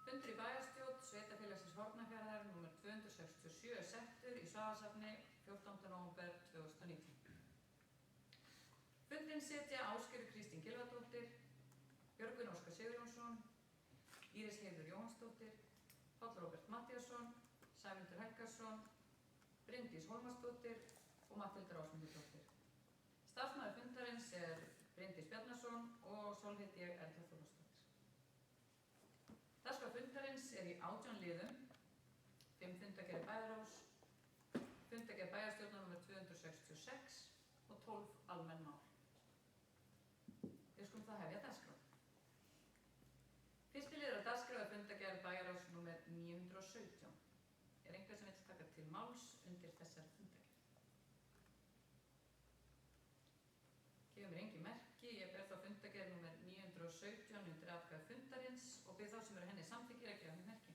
Fundur í bæjarstjórn Sveitarfélagsins Hornafjarðar nr. 267 er settur í Svaðasafni 14. nóvember 2019. Fundinn setja Ásgerður Kristín Gylfadóttir, Björgvin Óskar Sigurjónsson, Íris Heiður Jóhannsdóttir, Páll Róbert Matthíasson, Sæmundur Helgason, Bryndís Hólmarsdóttir og Matthildur Ásmundsdóttir. Starfsmaður fundarins er Bryndís Bjarnason og Sólhildi Erla Þórðardóttir. Dagskrá fundarins er í 18 liðum, 5 fundargerðir bæjarráðs, fundargerð bæjarstjórnar nr. 266 og 12 almenn mál. Við skulum það hefja dagskrá. Fyrsti liður á dagskrá er fundargerð bæjarráðs nr. 917. Er einhver sem vill taka til máls undir þessari fundargerð? Gefur engin merki, ég ber þá fundargerð nr. 917 undir atkvæði fundarins og bið þá sem eru henni samþykkir að gefa henni merki.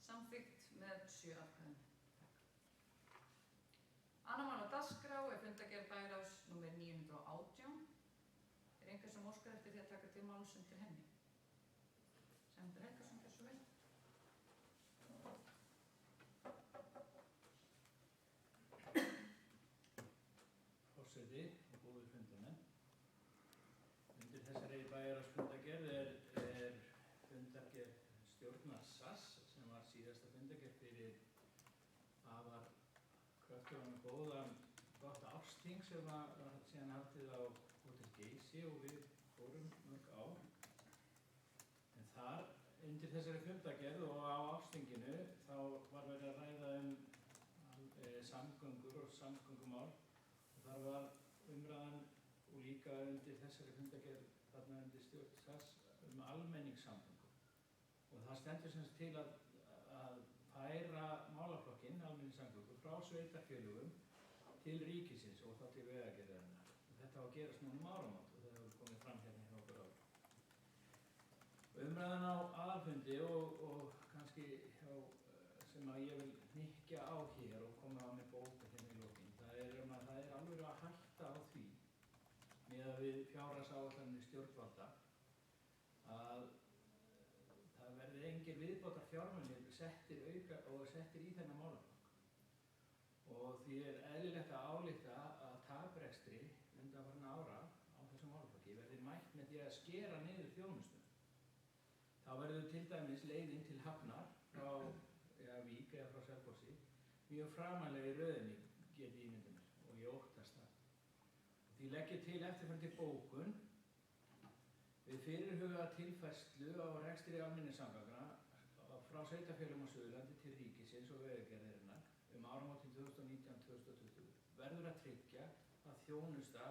Samþykkt með 7 atkvæðum. Annað mál á dagskrá er fundargerð bæjarráðs nr. 918. Er einhver sem óskar eftir því að taka til máls undir henni? Sæmundur Helgason, gjörðu svo vel. Forseti og góðir fundarmenn. Undir þessari bæjarráðsfundargerð er fundargerð stjórnar SAS sem var síðasta fundargerð fyrir afar kröftugan og gott ársþing sem var síðan haldið á Hótel Geysi og við fórum mörg ár. En þar undir þessari fundargerð og á ársþinginu þá var verið að ræða samgöngur og samgöngumál. Þar var umræðan og líka undir þessari fundargerð þarna undir stjórn SAS almenningssamgöngur. Og það stendur sem sagt til að færa málaflokkinn almenningssamgöngur frá sveitarfélögum til ríkisins og þá til vegagerðarinnar. Þetta var að gerast núna áramót og það hefur komið fram hérna hjá okkur áður. Umræðan á aðalfundi og kannski sem að ég vil hnykkja á hér og koma á með bóka hérna í lokin, það er alveg að hætta á því miðað við fjárhagsáætlanir stjórnvalda að það verði engir viðbótar fjármunir settir í þennan málaflokk. Og því er eðlilegt að álykta að taprekstri undanfarinna ára á þessum málaflokki verði mætt með því að skera niður þjónustu. Þá verður til dæmis leiðin til Hafnar frá Vík eða frá Selfossi mjög framarlega í röðinni get ég ímyndað mér og ég óttast það. Því legg ég til eftirfarandi bókun við fyrirhugaða tilfærslu á rekstri almenningssamgangna frá sveitarfélögum á Suðurlandi til ríkisins og vegagerðarinnar áramótin 2019-2020 verður að tryggja að þjónusta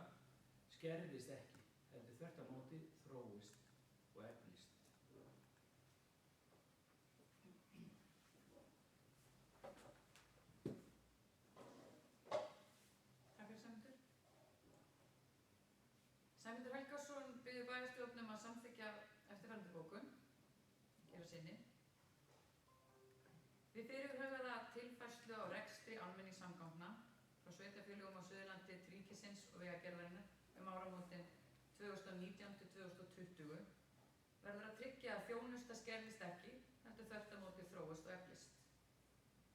skerðist ekki, heldur þvert á móti þróist og eflist. Sæmundur Helgason biður bæjarstjórn að samþykkja eftirfarandi bókun, gera sinni. Við fyrirhugaða tilfærslu á rekstri almenningssamgangna frá sveitarfélögum á Suðurlandi til ríkisins og vegagerðarinnar áramótin 2019-2020 verður að tryggja að þjónusta skerðist ekki, heldur þvert á móti þróist og eflist.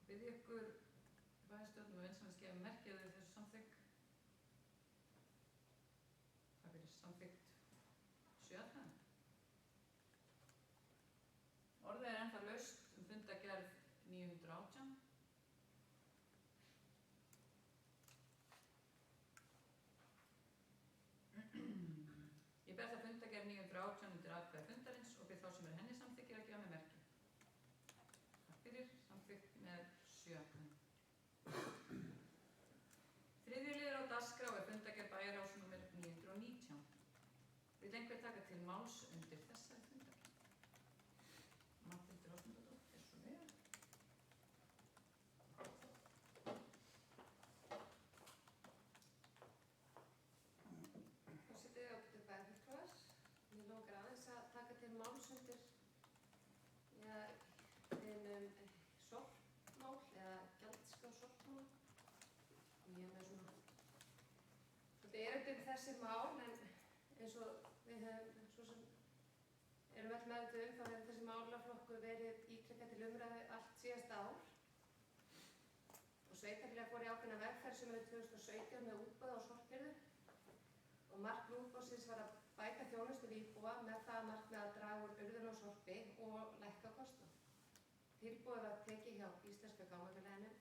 Bið ykkur bæjarstjórn og vinsamlegast gefa merki að þessu samþykk. Það fyrir samþykkt 7 atkvæðum. Orðið er ennþá laust fundargerð 918. Ég ber það fundargerð 918 undir atkvæði fundarins og bið þá sem henni samþykkir að gefa með merki. Takk fyrir, samþykkt með 7 atkvæðum. Þriðji liður á dagskrá er fundargerð bæjarráðs nr. 919. Vill einhver taka til máls undir þessari fundargerð? Matthildur Ásmundsdóttir, svo vel. Forseti ágætu bæjarfulltrúar. Mig langar aðeins að taka til máls undir sorpmál eða gjaldskrá sorpmála. Ég er með svona svolítið erindi þessi mál, en eins og við höfum svo sem erum öll meðvituð þá hefur þessi málaflokkur verið ítrekkað til umræðu allt síðasta ár. Og sveitarfélag fór í ákveðna vegferð sem 2017 með útboð á sorphirðu og markmið útboðsins var að bæta þjónustu við íbúa með það að markmið að draga úr urðun og sorpi og lækka kostnað. Tilboðið var tekið hjá Íslenska gámafélaginu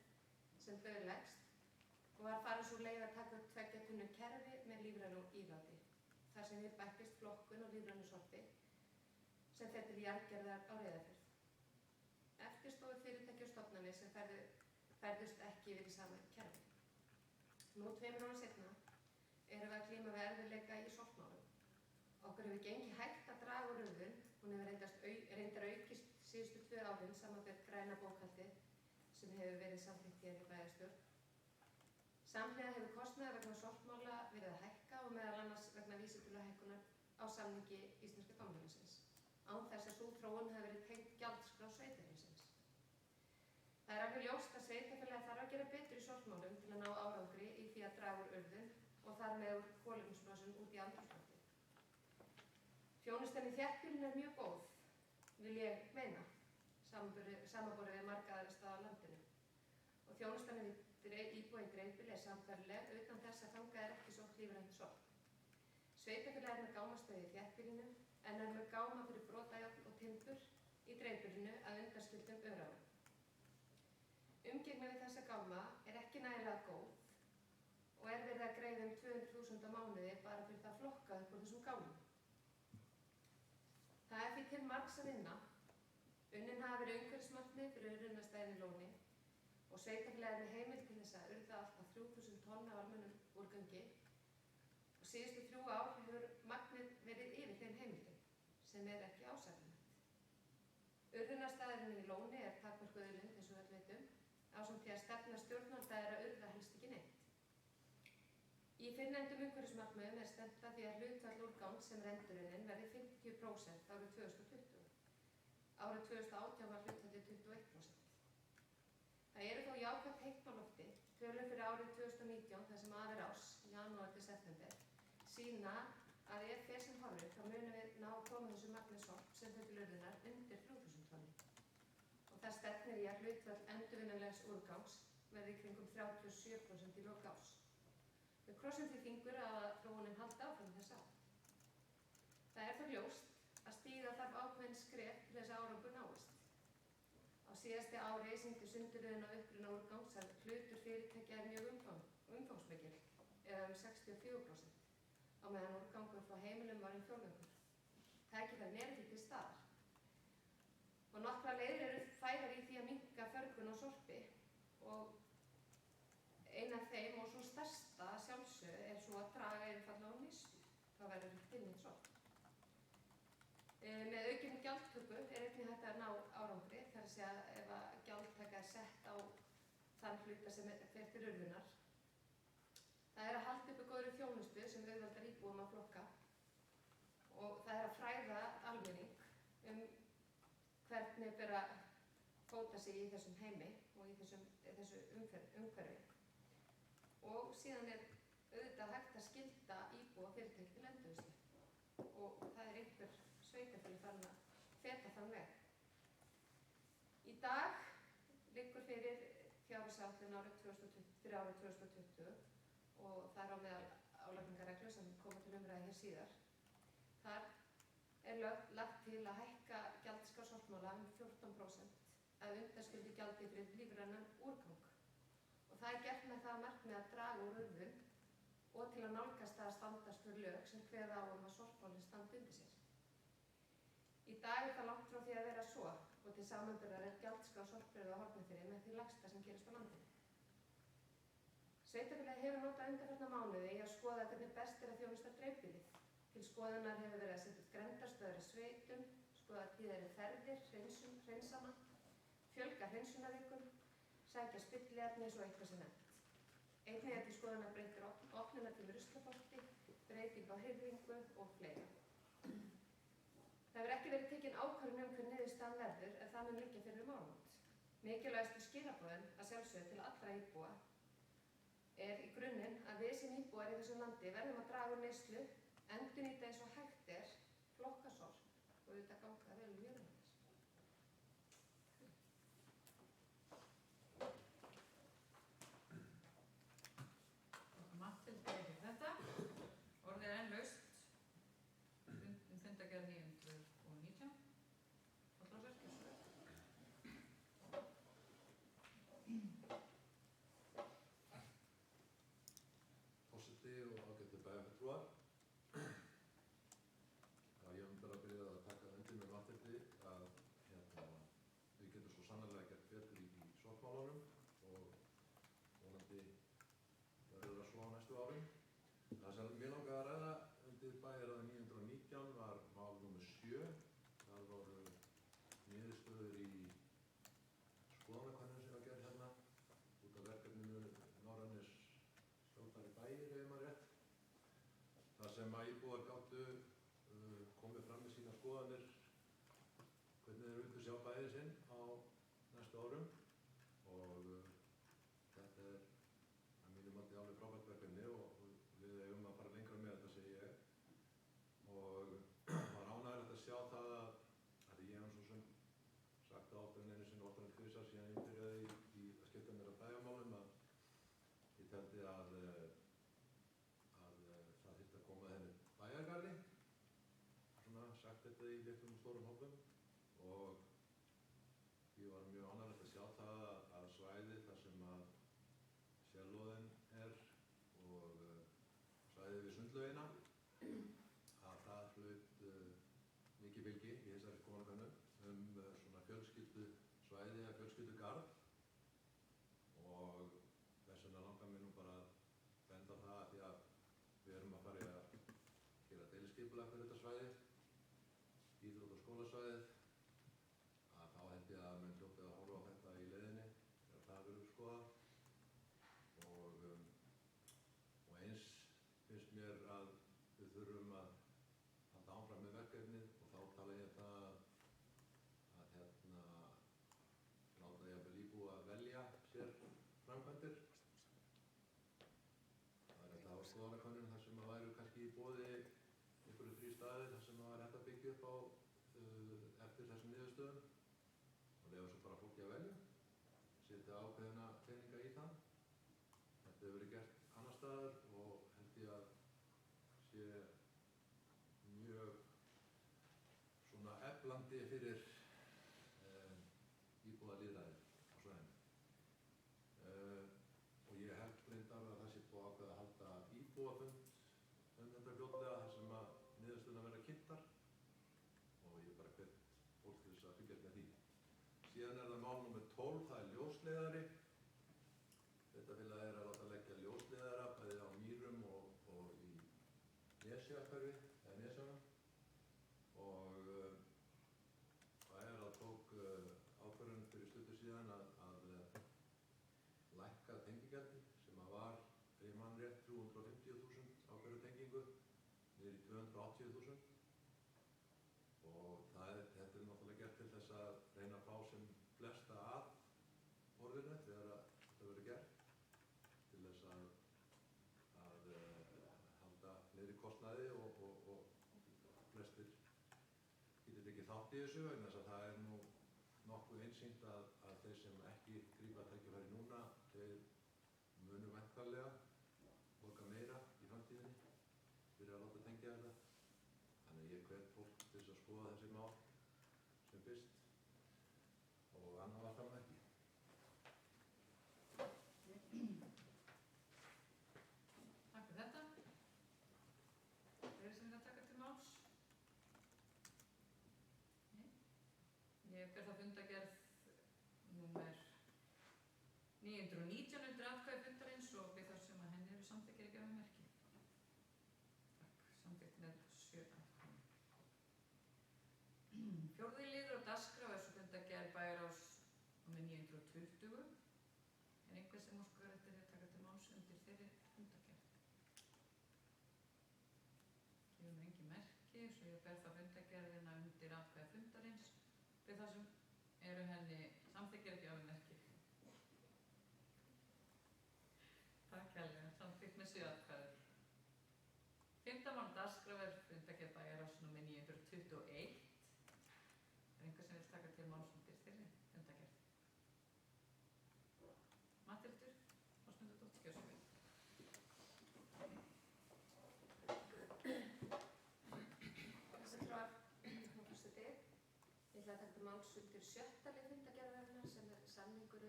sem bauð lægst og var farin sú leið að taka upp 2 tunnu kerfi með lífrænu íláti, þar sem við bættist flokkun og lífrænu sorpi sem fer til jarðgerðar á Reyðarfjörð. Eftir stóðu fyrirtæki og stofnanir sem ferðust ekki yfir í sama kerfi. Nú 2 árum seinna erum við að glíma við erfiðleika í sorpmálum. Okkur hefur gengið hægt að draga úr urðun, hún hefur reyndar aukist síðustu 2 árin samanber græna bókhaldið sem hefur verið samþykkt hér í bæjarstjórn. Samhliða hefur kostnaður vegna sorpmála verið að hækka og meðal annars vegna vísitöluhækkunar á samningi Íslenska gámafélagsins, án þess að sú þróun hefur verið tengt gjaldskrá sveitarfélagsins. Það er alveg ljóst að sveitarfélagið þarf að gera betur í sorpmálum til að ná árangri í því að draga úr urðun og þar með úr kolefnislosun út í andrúmsloftið. Þjónustan í þéttbýlinu er mjög góð, vil ég meina, samanborið við marga aðra staða á landinu. Og þjónustan við íbúa í dreifbýli er sambærileg utan þess að þangað er ekki sótt lífrænt sorp. Sveitarfélagið er með gámastöð í þéttbýlinu en er með gáma fyrir brotajárn og timbur í dreifbýlinu að undanskildum öræfum. Umgengni við þessa gáma er ekki nægilega góð og er verið að greiða 200.000 á mánuði bara fyrir það að flokka upp úr þessum gámum. Það er því til margs að vinna. Unnin hafa verið umhverfismarkmið fyrir urðunarstæðin í Lóni og sveitarfélagið er með heimild til þess að urða allt að 3.000 tonn af almennum úrgangi og síðustu 3 ár hefur magnið verið yfir þeim heimildum, sem er ekki ásættanlegt. Urðunarstaðurinn í Lóni er takmörkuð auðlind, eins og við veitum, ásamt því að stefna stjórnvalda er að urða helst ekki neitt. Í fyrrnefndum umhverfismarkmiðum er stefnt að því að hlutfall úrgangs sem er endurunnin verði 50% árið 2020. Árið 2018 var hlutfallið 21%. Það eru þó jákvæð teikn á lofti, tölur fyrir árið 2019, þar sem af er árs, janúar til september, sýna að ef fer sem horfir þá munum við ná að koma þessu magni sorp sem fer til urðunar undir 3.000 tonni. Og það stefnir í að hlutfall endurvinnanlegs úrgangs verði í kringum 37% í lok árs. Við krossum því fingur að þróunin haldi áfram þess átt. Það er þó ljóst að stíga þarf ákveðin skref til þess að árangur náist. Á síðasti ári sýndi sundurliðun á uppruna úrgangs að hlutur fyrirtækja er mjög umfangsmikil, eða 64%, á meðan úrgangur frá heimilum var 1/4. Tækifærin eru því til staðar. Og nokkrar leiðir eru færar í því að minnka förgun á sorpi og ein af þeim og svo stærsta sjálfsögðu er svo að draga einfaldlega á neyslu. Það verður til nýtt sorp. Með aukinni gjaldtöku er einnig hægt að ná árangri, þar að segja ef að gjaldtaka er sett á þann hluta sem fer til urðunar. Það er að halda uppi góðri þjónustu sem auðveldar íbúum að flokka og það er að fræða almenning hvernig ber að fóta sig í þessum heimi og í þessu umhverfi. Og síðan er auðvitað hægt að skylda íbúa fyrirtæki til endurvinnslu og það er einhver sveitarfélag farin að feta þann veg. Í dag liggur fyrir fjárhagsáætlun fyrir árið 2020 og það er á meðal álagningarreglur sem koma til umræðu hér síðar. Þar er lagt til að hækka gjaldskrá sorpmála 14% að undanskildu gjaldi fyrir lífrænan úrgang. Og það er gert með það að markmið að draga úr urðun og til að nálgast að standast fyrir lög sem kveða á að sorpmálin standi undir sér. Í dag er það langt frá því að vera svo og til samanburðar er gjaldskrá sorphirðu á Hornafirði með því lægsta sem gerist á landinu. Sveitarfélagið hefur notað undanfarna mánuði í að skoða hvernig best er að þjónusta dreifbýlið. Til skoðunar hefur verið að setja upp grenndarstöðvar í sveitum, skoða tíðari ferðir, hreinsana, fjölga hreinsunarvikum, sækja spilliefni svo eitthvað sem nefnt. Einnig er til skoðunar breytir opnunartími ruslapotti, breyting á hirðingu og fleira. Það hefur ekki verið tekin ákvörðun hver niðurstaðan verður en það mun liggja fyrir áramót. Mikilvægastu skilaboðin að sjálfsögðu til allra íbúa er í grunninn að við sem íbúar íbúar í þessu landi verðum að draga úr neyslu, endurnýta eins og hægt flokka sorp og auðvitað ganga vel jörðina. Matthildur fyrir þetta. Orðið enn laust. Fundargerð 919. Hallgrímur, gjörðu svo vel. Forseti og ágætu bæjarfulltrúar. Já, ég mun bara byrja að taka undir með Matthildi að við getum svo sannarlega gert betur í sorpmálunum og vonandi verður það svo á næstu árum. Það sem mér langaði að ræða undir bæjarráði 919 var mál nr. 7. Það voru niðurstöður í skoðanakönnun sem var gerð hérna út af verkefninu Norrænir sjálfbæri bæir, ef maður rétt. Það sem að íbúar gátu komið fram með sína skoðanir hvernig þeir vildu sjá bæinn sinn á næstu árum og þetta er að mínu mati alveg frábært verkefni og við eigum að fara lengra með þetta, segi ég. Og var ánægilegt að sjá það að ég hef svo sem sagt það oftar en einu sinni, oftar en tvisvar síðan ég byrjaði í að skipta mér af bæjarmálum að ég teldi að það þyrfti að koma henni bæjargarði, svona sagt þetta í litlum og stórum hópum, og ég var mjög ánægilegt að sjá það að svæði þar sem að sérlóðin er og svæði við sundlaugina, að það hlaut mikið fylgi í þessari skoðanakönnun svona fjölskyldusvæði eða fjölskyldugarð, og þess vegna langar mér nú bara að benda á það því að við erum að fara í að gera deiliskipulag fyrir þetta svæði, íþrótta- og skólasvæðið, að þá held ég að menn hljótið að horfa á þetta í leiðinni þegar það verður skoðað. Og eins finnst mér að við þurfum að halda áfram með verkefnið og þá tala ég það að láta jafnvel íbúa að velja sér framkvæmdir. Það er þetta á skoðanakönnun þar sem að væru kannski í boði einhverju 3 staðir þar sem að væri hægt að byggja upp á eftir þessum niðurstöðum og leyfa svo bara fólki að velja, setja ákveðina peninga í það. Þetta hefur verið gert annar staðar og held ég að sé mjög svona eflandi fyrir íbúalýðræðið á svæðinu. Og ég held reyndar að það sé búið að ákveða að halda íbúafund þetta fljótlega þar sem að niðurstöðurnar verða kynntar og ég bara hvet fólk til þess að fylgjast með því. Síðan er það mál nr. 12, það er ljósleiðari. Þetta félag er að láta leggja ljósleiðara bæði á Mýrum og í Nesjahverfi eða Nesjunum, og bæjarráð tók ákvörðun fyrir stuttu síðan að lækka tengigjaldið sem að var, ef ég man rétt, 350.000 á hverju tengingu niður í 280.000, og þetta er náttúrulega gert til þess að reyna að fá sem flesta að borðinu þegar þetta verður gert, til þess að halda niðri kostnaði og flestir geti tekið þátt í þessu, vegna þess að það er nú nokkuð einsýnt að þeir sem ekki grípa tækifæri núna, þeir munu væntanlega borga meira í framtíðinni fyrir að láta tengja þetta. Þannig að ég hvet fólk til þess að skoða þessi mál sem fyrst og annað var fram ekki. Takk fyrir þetta. Fleiri sem vilja taka til máls? Nei. Ég ber það fundargerð númer 919 undir atkvæði fundarins og við þá sem að henni eru samþykkir að gefa merki. Takk, samþykkt með 7 atkvæðum. 4. liður á dagskrá er svo fundargerð bæjarráðs númer 920. Er einhver sem óskar eftir að taka til máls undir þeirri fundargerð? Gefum engin merki, svo ég ber það fundargerðina undir atkvæði fundarins við það sem eru henni samþykkir að gefa merki. Takk hérlega, samþykkt með 7 atkvæðum. 5. mál dagskrár er fundargerð bæjarráðs númer 921. Er einhver sem vill taka til máls undir þeirri fundargerð? Matthildur Ásmundsdóttir, gjörðu svo vel. Forseti, ég ætla að taka til máls undir 6. lið fundargerðarinnar sem er samningur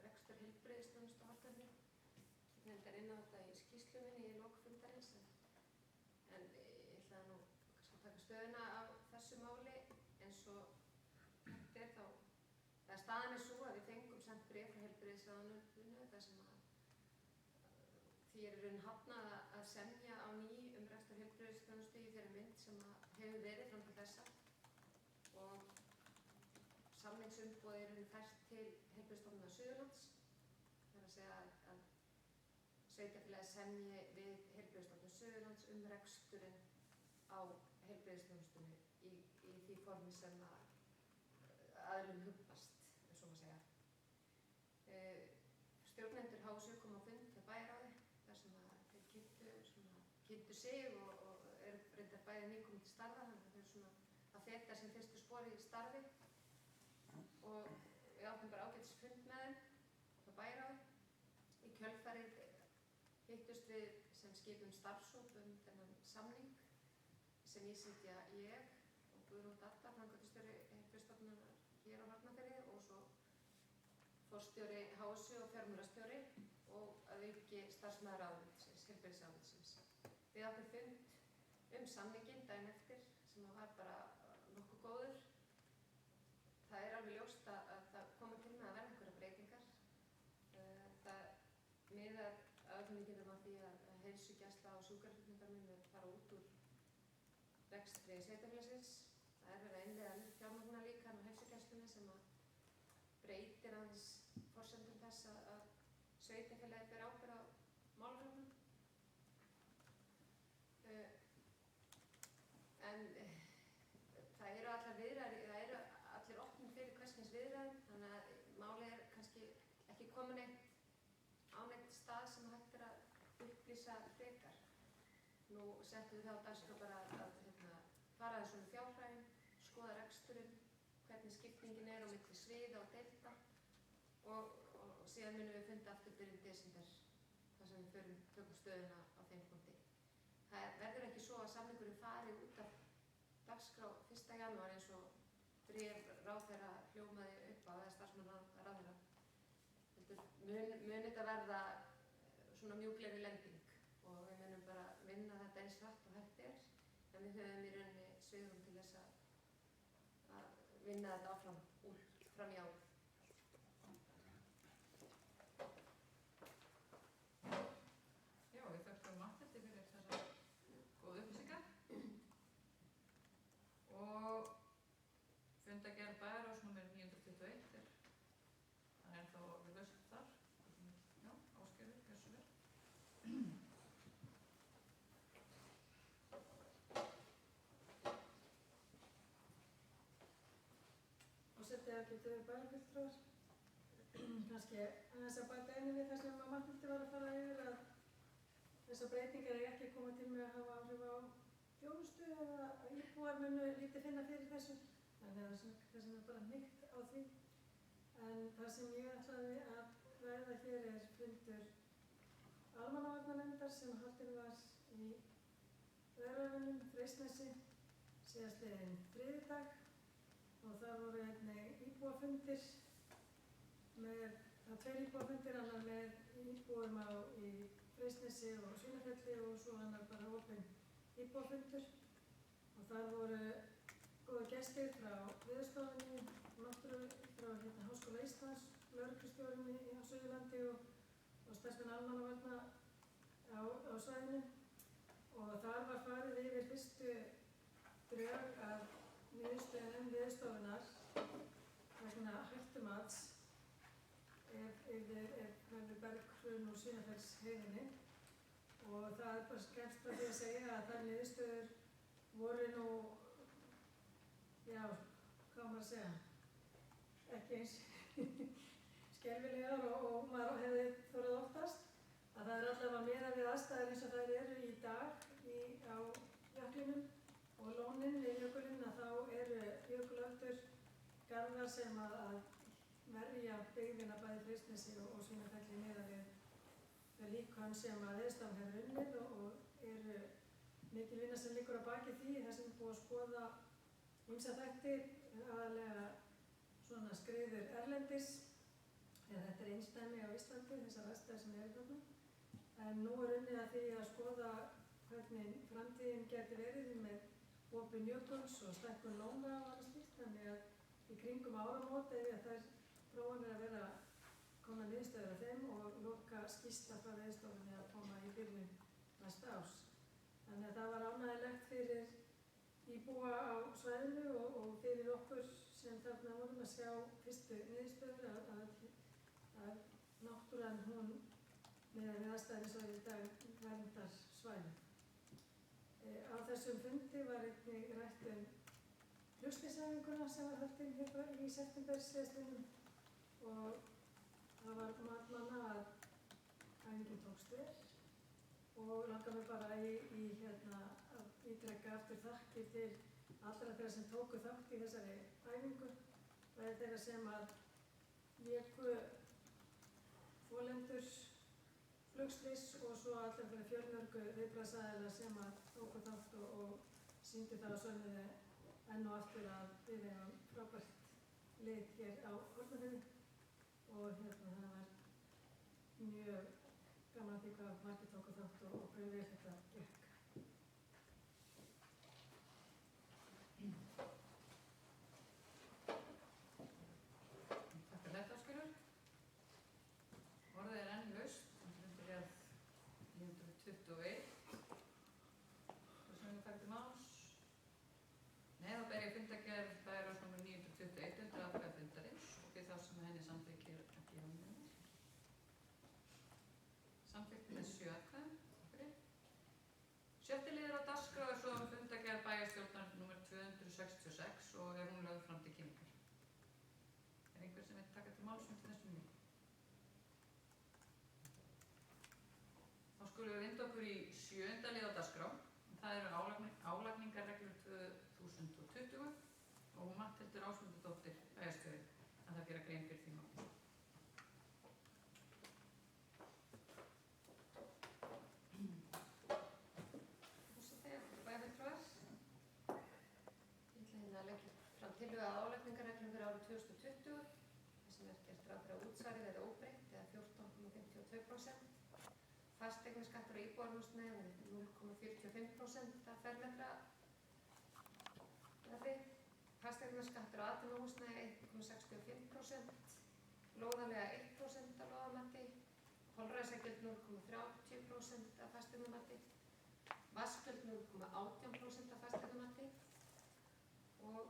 rekstur heilbrigðisþjónustu á Hornafirði. Ég nefndar inn á þetta í skýrslunni í lok fundarins en ég ætla nú kannski að taka stöðuna á þessu máli eins og þetta er þá. Staðan er svo að við fengum sent bréf frá heilbrigðisráðuneytinu þar sem að því er í raun hafnað að semja á ný rekstur heilbrigðisþjónustu í þeirri mynd sem að hefur verið fram til þessa og samningsumboð er fært til Heilbrigðisstofnunar Suðurlands. Það er að segja að sveitarfélagið semji við Heilbrigðisstofnun Suðurlands reksturinn á heilbrigðisþjónustunni í því formi sem aðilum hugnast, ef svo má segja. Stjórnendur HSU kom á fund hjá bæjarráði þar sem þeir kynntu sig og eru reyndar bæði nýkomin til starfa, þannig að þau eru að feta sem fyrstu spori í starfi og við áttum bara ágætis fund með þeim hjá bæjarráði. Í kjölfarið hittust við sem skipum starfshóp þennan samning sem ég sitja ég og Guðrún Dadda, framkvæmdastjóri Heilbrigðisstofnunar hér á Hornafirði og svo forstjóri HSU og fjármálastjóri og að auki starfsmaður ráðuneytisins, heilbrigðisráðuneytisins. Við áttum fund samninginn daginn eftir sem var bara nokkuð góður. Það er alveg ljóst að það koma til með að verða einhverjar breytingar. Það miðar öllum líkindum að því að heilsugæsla og sjúkraflutningar munu fara út úr rekstri sveitarfélagsins. Það er verið að innleiða nýtt fjármögnunarlíkan á heilsugæslunni sem að breytir aðeins forsendum þess að sveitarfélagið ber ábyrgð á málaflokknum. En það eru allar viðræður, það eru allir opnir fyrir hvers kyns viðræðum, þannig að málið er kannski ekki komin á neitt stað sem hægt er að upplýsa frekar. Nú settum við þá dagskrá bara að fara þessum fjárhæðum, skoða reksturinn, hvernig skiptingin er á milli sviða og deilda og síðan munum við funda aftur byrjun desember þar sem við tökum stöðuna á þeim punkti. Það verður ekki svo að samningurinn fari út af dagskrá 1. janúar eins og bréf ráðherra hljómaði upp á, eða starfsmann ráðherra. Mun þetta verða svona mjúklegri lending og við munum bara vinna þetta eins hratt og hægt er, en við höfum í rauninni svigrúm til þess að vinna þetta áfram fram í árið. Já, við þökkum Matthildi fyrir þessar góðu upplýsingar og fundargerð bæjarráðs númer 921 það er þá við laust þar. Já, Ásgerður, gjörðu svo vel. Forseti, ágætu bæjarfulltrúar. Kannski aðeins að bæta einu við það sem Matthildi var að fara yfir að þessar breytingar er ekki komið til með að hafa áhrif á þjónustu eða íbúar munu lítið finna fyrir þessu. Þannig að þess vegna bara hnykkt á því. En það sem ég ætlaði að ræða hér er fundur almannavarnanefndar sem haldinn var í Öræfunum, Freysnesi, síðastliðinn þriðjudag og það voru einnig íbúafundir með, það 2 íbúafundir, annar með íbúum í Freysnesi og Svínafelli og svo annar bara opinn íbúafundur og þar voru góða gestir frá Veðurstofunni, frá Háskóla Íslands, lögreglustjórinn á Suðurlandi og starfsmenn almannavarna á svæðinu og þar var farið yfir fyrstu drög af niðurstöðum Veðurstofunnar vegna hættumats ef verður berghrun úr Svínafellsheiðinni og það er bara skemmst frá því að segja að þær niðurstöður voru nú, já, hvað maður að segja, ekki eins skelfilegar og maður hefði þorað oftast, að það er allavega miðað við aðstæður eins og þær eru í dag á jöklinum og lónin við jökulinn að þá eru jökulöldur garðar sem að verja byggðina bæði Freysnesi og Svínafelli miðað við líkön sem að Veðurstofan hefur unnið og eru mikil vinna sem liggur á baki því. Það sem er búið að skoða ýmsa þætti, aðalega svona skriður erlendis, eða þetta er einsdæmi á Íslandi, þessar aðstæður sem eru þarna. En nú er unnið að því að skoða hvernig framtíðin geti verið með opin jökuls og stækkun lóna og annað slíkt, þannig að í kringum áramót ef þær prófanir að vera komna niðurstöður af þeim og loka skýrsla frá Veðurstofunni að koma í byrjun næsta árs. Þannig að það var ánægilegt fyrir íbúa á svæðinu og fyrir okkur sem þarna vorum að sjá fyrstu niðurstöður að náttúran hún með aðstæðin svo í dag verndar svæðið. Á þessum fundi var einnig rætt flugslysaæfinguna sem var haldin hér í september síðastliðnum og það var mat manna að æfingin tókst vel og langar mig bara að ítreka aftur þakkir til allra þeirra sem tóku þátt í þessari æfingu, bæði þeirra sem að léku þolendur flugslys og svo allra þeirra fjölmörgu viðbragðsaðila sem að tóku þátt og sýndu það og sönnuðu enn og aftur að við eigum frábært lið hér á Hornafirði og það var mjög gaman að því hvað margir tóku þátt og hverju vel þetta gekk. Takk fyrir þetta, Ásgerður. Orðið er enn laust, undir réð 921. Þú sem við takk til máls. Nei, þá ber ég fundargerð bæjarráðsnúmer 921 undir atkvæði fundarins og við þá sem henni samþykkir að gefa mér. Samþykkt með 7 atkvæðum. Takk fyrir. 7. liður á dagskrá er svo fundargerð bæjarstjórnar númer 266 og er hún lögð fram til kynningar. Er einhver sem vil taka til máls undir þessum mjög? Þá skulum við vinda okkur í 7. lið á dagskrá. Það eru álagningarreglur 2020 og hún Matthildur Ásmundardóttir bæjarstjóri að það gera grein fyrir því máli. Bæjarfulltrúar. Ég ætla að leggja fram tillögu að álagningarreglum fyrir árið 2020 þar sem er gert ráð fyrir að útsvarið verði óbreytt eða 14,52%. Fasteignaskattur á íbúðarhúsnæði verði 0,45% af fermetra verði. Fasteignaskattur á atvinnuhúsnæði 1,65%, lóðarlega 1% af lóðamati, holræsagjöld 0,30% af fasteignamati, vaskgjöld 0,18% af fasteignamati og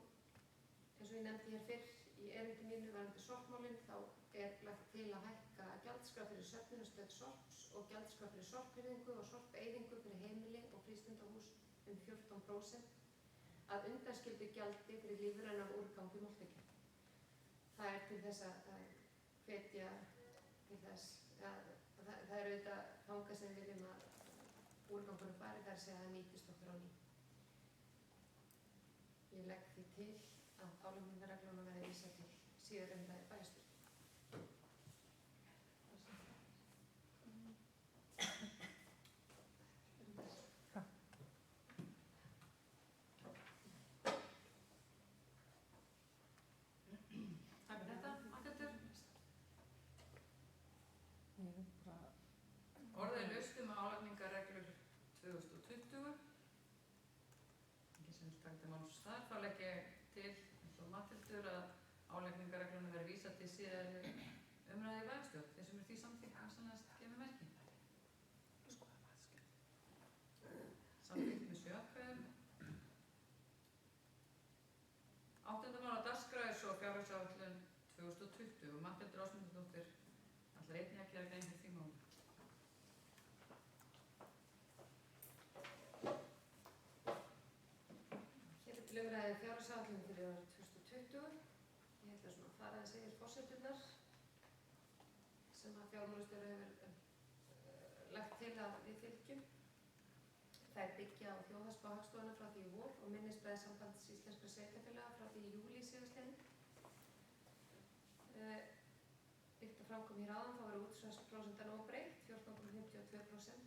eins og ég nefndi hér fyrr í erindi mínu varðandi sorpmálin þá er lagt til að hækka gjaldskrá fyrir söfnunarstöð sorps og gjaldskrá fyrir sorphirðingu og sorpeyðingu fyrir heimili og frístundahús 14% að undanskildu gjaldi fyrir lífrænan úrgang í Moltugil. Það er til þess að hvetja til þess að það er auðvitað þangað sem við viljum að úrgangunum fari, þar sé að það nýtist okkur á ný. Ég legg því til að álagningarreglunum verði vísað til síðar umræðu bæjarstjórnar. Orðið er laust álagningarreglur 2020. Ekki sem vil taka til máls þar. Þá legg ég til, eins og Matthildur, að álagningarreglunum verði vísað til síðari umræðu í bæjarstjórn. Þeir sem eru því samþykkt sannast gefið merki. Samþykkt með 7 atkvæðum. 8. mál á dagskrá er svo fjárhagsáætlun 2020 og Matthildur Ásmundardóttir ætlar einnig að gera grein fyrir því máli. Til umræðu fjárhagsáætlun fyrir árið 2020. Ég ætla svona að fara aðeins yfir forsenturnar sem að fjármálastjóri hefur lagt til að við fylgjum. Þær byggja á þjóðhagsspá Hagstofunnar frá því í vor og minnisblaði Sambands íslenskra sveitarfélaga frá því í júlí síðastliðinn. Líkt og fram kom hér áðan þá verður útsvarsprósentan óbreytt, 14,52%.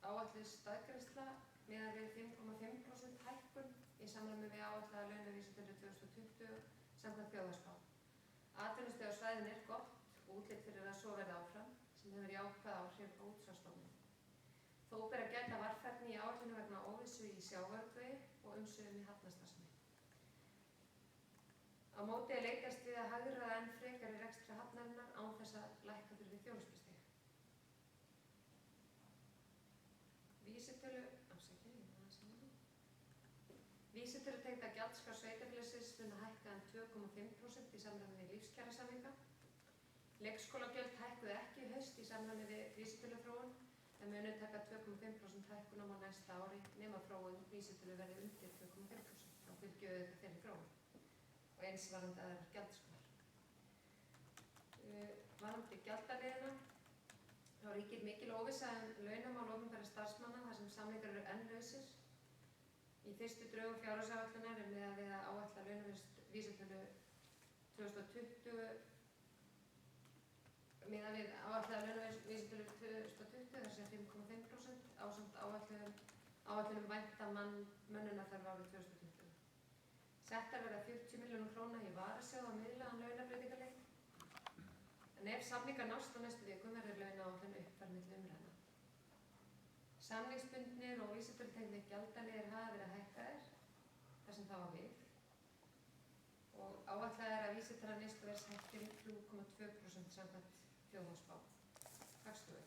Áætluð staðgreiðsla miðað við 5,5% hækkun í samræmi við áætlaða launavísitölu 2020 samkvæmt þjóðhagsspá. Atvinnustig á svæðinu er gott og útlit fyrir að svo verði áfram, sem hefur jákvæð áhrif á útsvarsstofninn. Þó ber að gæta varfærni í áætlunum vegna óvissu í sjávarútvegi og umsvifum í hafnastarfsemi. Á móti er leitast við að hagræða enn frekar í rekstri hafnarinnar án þess að lækka þurfi þjónustustig. Vísitölu tengda gjaldskrá sveitarfélagsins munu hækka um 2,5% í samræmi við lífskjarasamninga. Leikskólagjöld hækkuðu ekki í haust í samræmi við vísitöluþróun en munu taka 2,5% hækkunum á næsta ári nema þróun vísitölu verði undir 2,5%. Þá fylgju auðvitað þeirri þróun og eins varðandi aðrar gjaldskrár. Varðandi gjaldaliðina þá ríkir mikil óvissa launamál opinberra starfsmanna þar sem samningar eru enn lausir. Í fyrstu drögum fjárhagsáætlunar er miðað við að áætla launavísitölu 2020 miðað við áætlaða launavísitölu 2020 þar sem 5,5% ásamt áætlunum vænta mönnunarþörf árið 2020. Settar verða 40 milljónir króna í varasjóð á miðlægan launabreytingarleik en ef samningar nást á næstu vikum verður launaáætlun uppfærð milli umræðna. Samningsbundnir og vísitölutengdir gjaldaliðir hafa verið hækkaðir þar sem það var við og áætlað er að vísitala neysluverðs hækki um 3,2% samkvæmt þjóðhagsspá Hagstofu.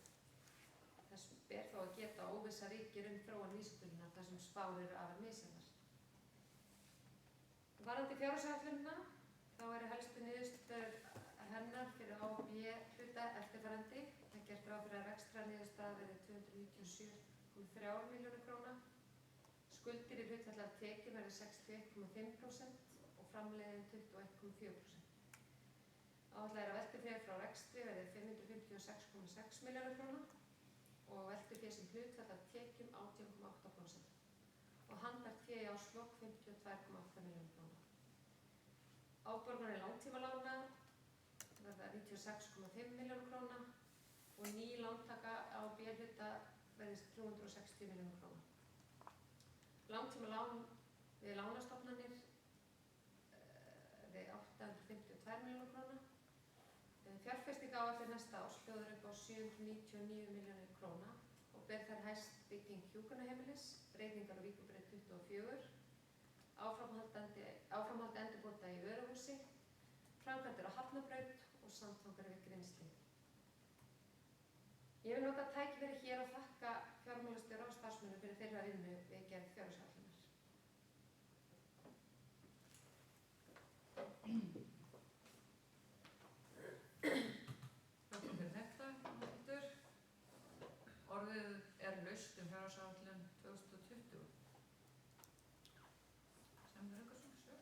Þess ber þó að geta óvissa ríkir þróun vísitölunnar þar sem spár eru afar misjafnar. Varðandi fjárhagsáætlunina þá eru helstu niðurstöður hennar fyrir A og B hluta eftirfarandi. Það er gert ráð fyrir að rekstrarniðurstaða verði 297,3 milljónir króna. Skuldir í hlutfalli af tekjum verði 61,5% og framleiðin 21,4%. Áætlað er að veltufé frá rekstri verði 556,6 milljónir króna og veltufé sem hlutfall af tekjum 18,8% og handarfé í árslok 52,8 milljónir króna. Afborganir langtímalána verða 96,5 milljónir króna og ný lántaka á B-hluta verði 360 milljónir króna. Langtímalán við lánastofnanir verði 852 milljónir króna. Fjárfestingaráætlun næsta árs hljóðar upp á 799 milljónir króna og ber þar hæst bygging hjúkrunarheimilis, breytingar á Víkurbraut 24, áframhald endurbóta í vöruhúsi, framkvæmdir á Hafnabraut og samfangar við Grímsli. Ég vil nota tækifæri hér og þakka fjármálastjóra og starfsmönnum fyrir þeirra vinnu við gerð fjárhagsáætlunar. Þakka fyrir þetta, Hildur. Orðið er laust fjárhagsáætlun 2020. Sæmundur Helgason, sög.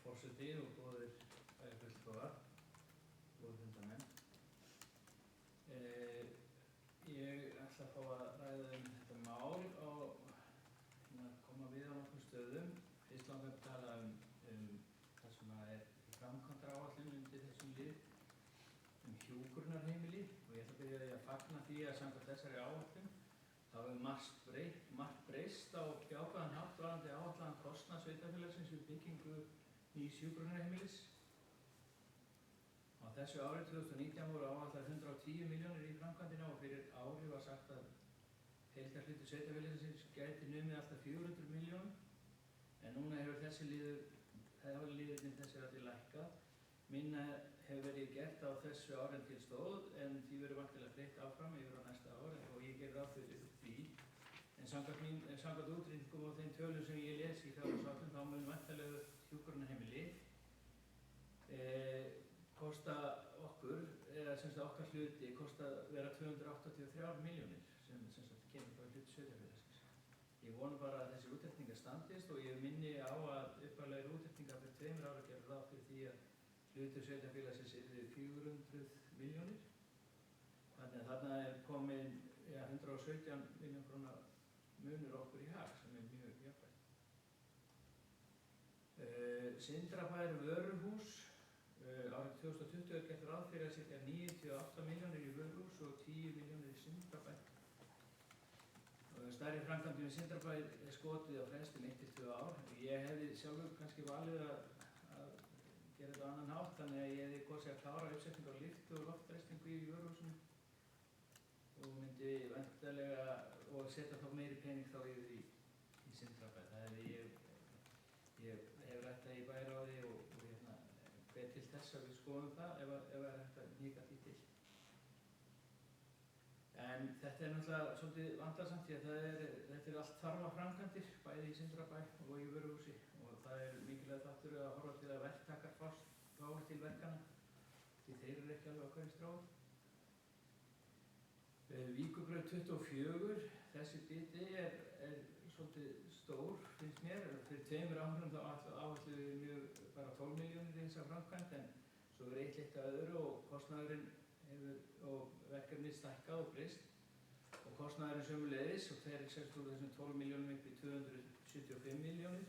Forseti og góðir bæjarfulltrúar, góðir fundarmenn. Ég ætla að fá að ræða þetta mál og koma við á nokkrum stöðum. Fyrst langar að tala það sem er framkvæmdaáætlun undir þessum lið hjúkrunarheimili og ég ætla að byrja því að fagna því að samkvæmt þessari áætlun þá hefur margt breyst á jákvæðan hátt varðandi áætlaðan kostnað sveitarfélagsins við byggingu nýs hjúkrunarheimilis. Á þessu ári 2019 voru áætlaðar 110 milljónir í framkvæmdina og fyrir ári var sagt að heildarhlutur sveitarfélagsins gæti numið alltaf 400 milljónum en núna hefur liðirnir þessir allir lækkað. Minna hefur verið gert á þessu ári en til stóð en því verður vantilega breytt áfram yfir á næsta ár og ég ger ráð fyrir því. En samkvæmt útrýningum á þeim tölum sem ég les í fjárhagsáætlun þá mun væntanlegu hjúkrunarheimili kosta okkur, eða sem sagt okkar hluti, kosta vera 283 milljónir sem sagt kemur frá hluti sveitarfélagsins. Ég vona bara að þessi útreikningar standist og ég minni á að upphaflegir útreikningar fyrir 2 ára gerðu ráð hlutur sveitarfélagsins yrði 400 milljónir. Þannig að þarna komin 117 milljón króna munur okkur í hag sem mjög jákvætt. Sindrabær vöruhús, árið 2020 gert ráð fyrir að setja 98 milljónir í vöruhús og 10 milljónir í Sindrabær. Stærri framkvæmdum í Sindrabær skotið á fresti 1-2 ár. Ég hefði sjálfur kannski valið að gera þetta á annan hátt, þannig að ég hefði kosið að klára uppsetningu á lyftu og loftræstingu í vöruhúsinu og myndi væntanlega og setja þá meiri pening þá yfir í Sindrabær. Það hefði ég hef rætt það í bæráði og hver til þess að við skoðum það ef það er hægt að hnika því til. En þetta er náttúrulega svolítið vandarsamt því að þetta er allt þarfa framkvæmdir, bæði í Sindrabæ og í vöruhúsi og það er mikilvægt þáttur að horfa til að verktakar fái til verkana því þeir eru ekki alveg á hverju strái. Víkurbraut 24, þessi biti er svolítið stór, finnst mér. Fyrir 2 árum þá áætluðum við mjög bara 12 milljónir í þessa framkvæmd en svo er eitt að öðru og kostnaðurinn og verkefnið stækkað og breyst og kostnaðurinn sömuleiðis og fer úr þessum 12 milljónum upp í 275 milljónir.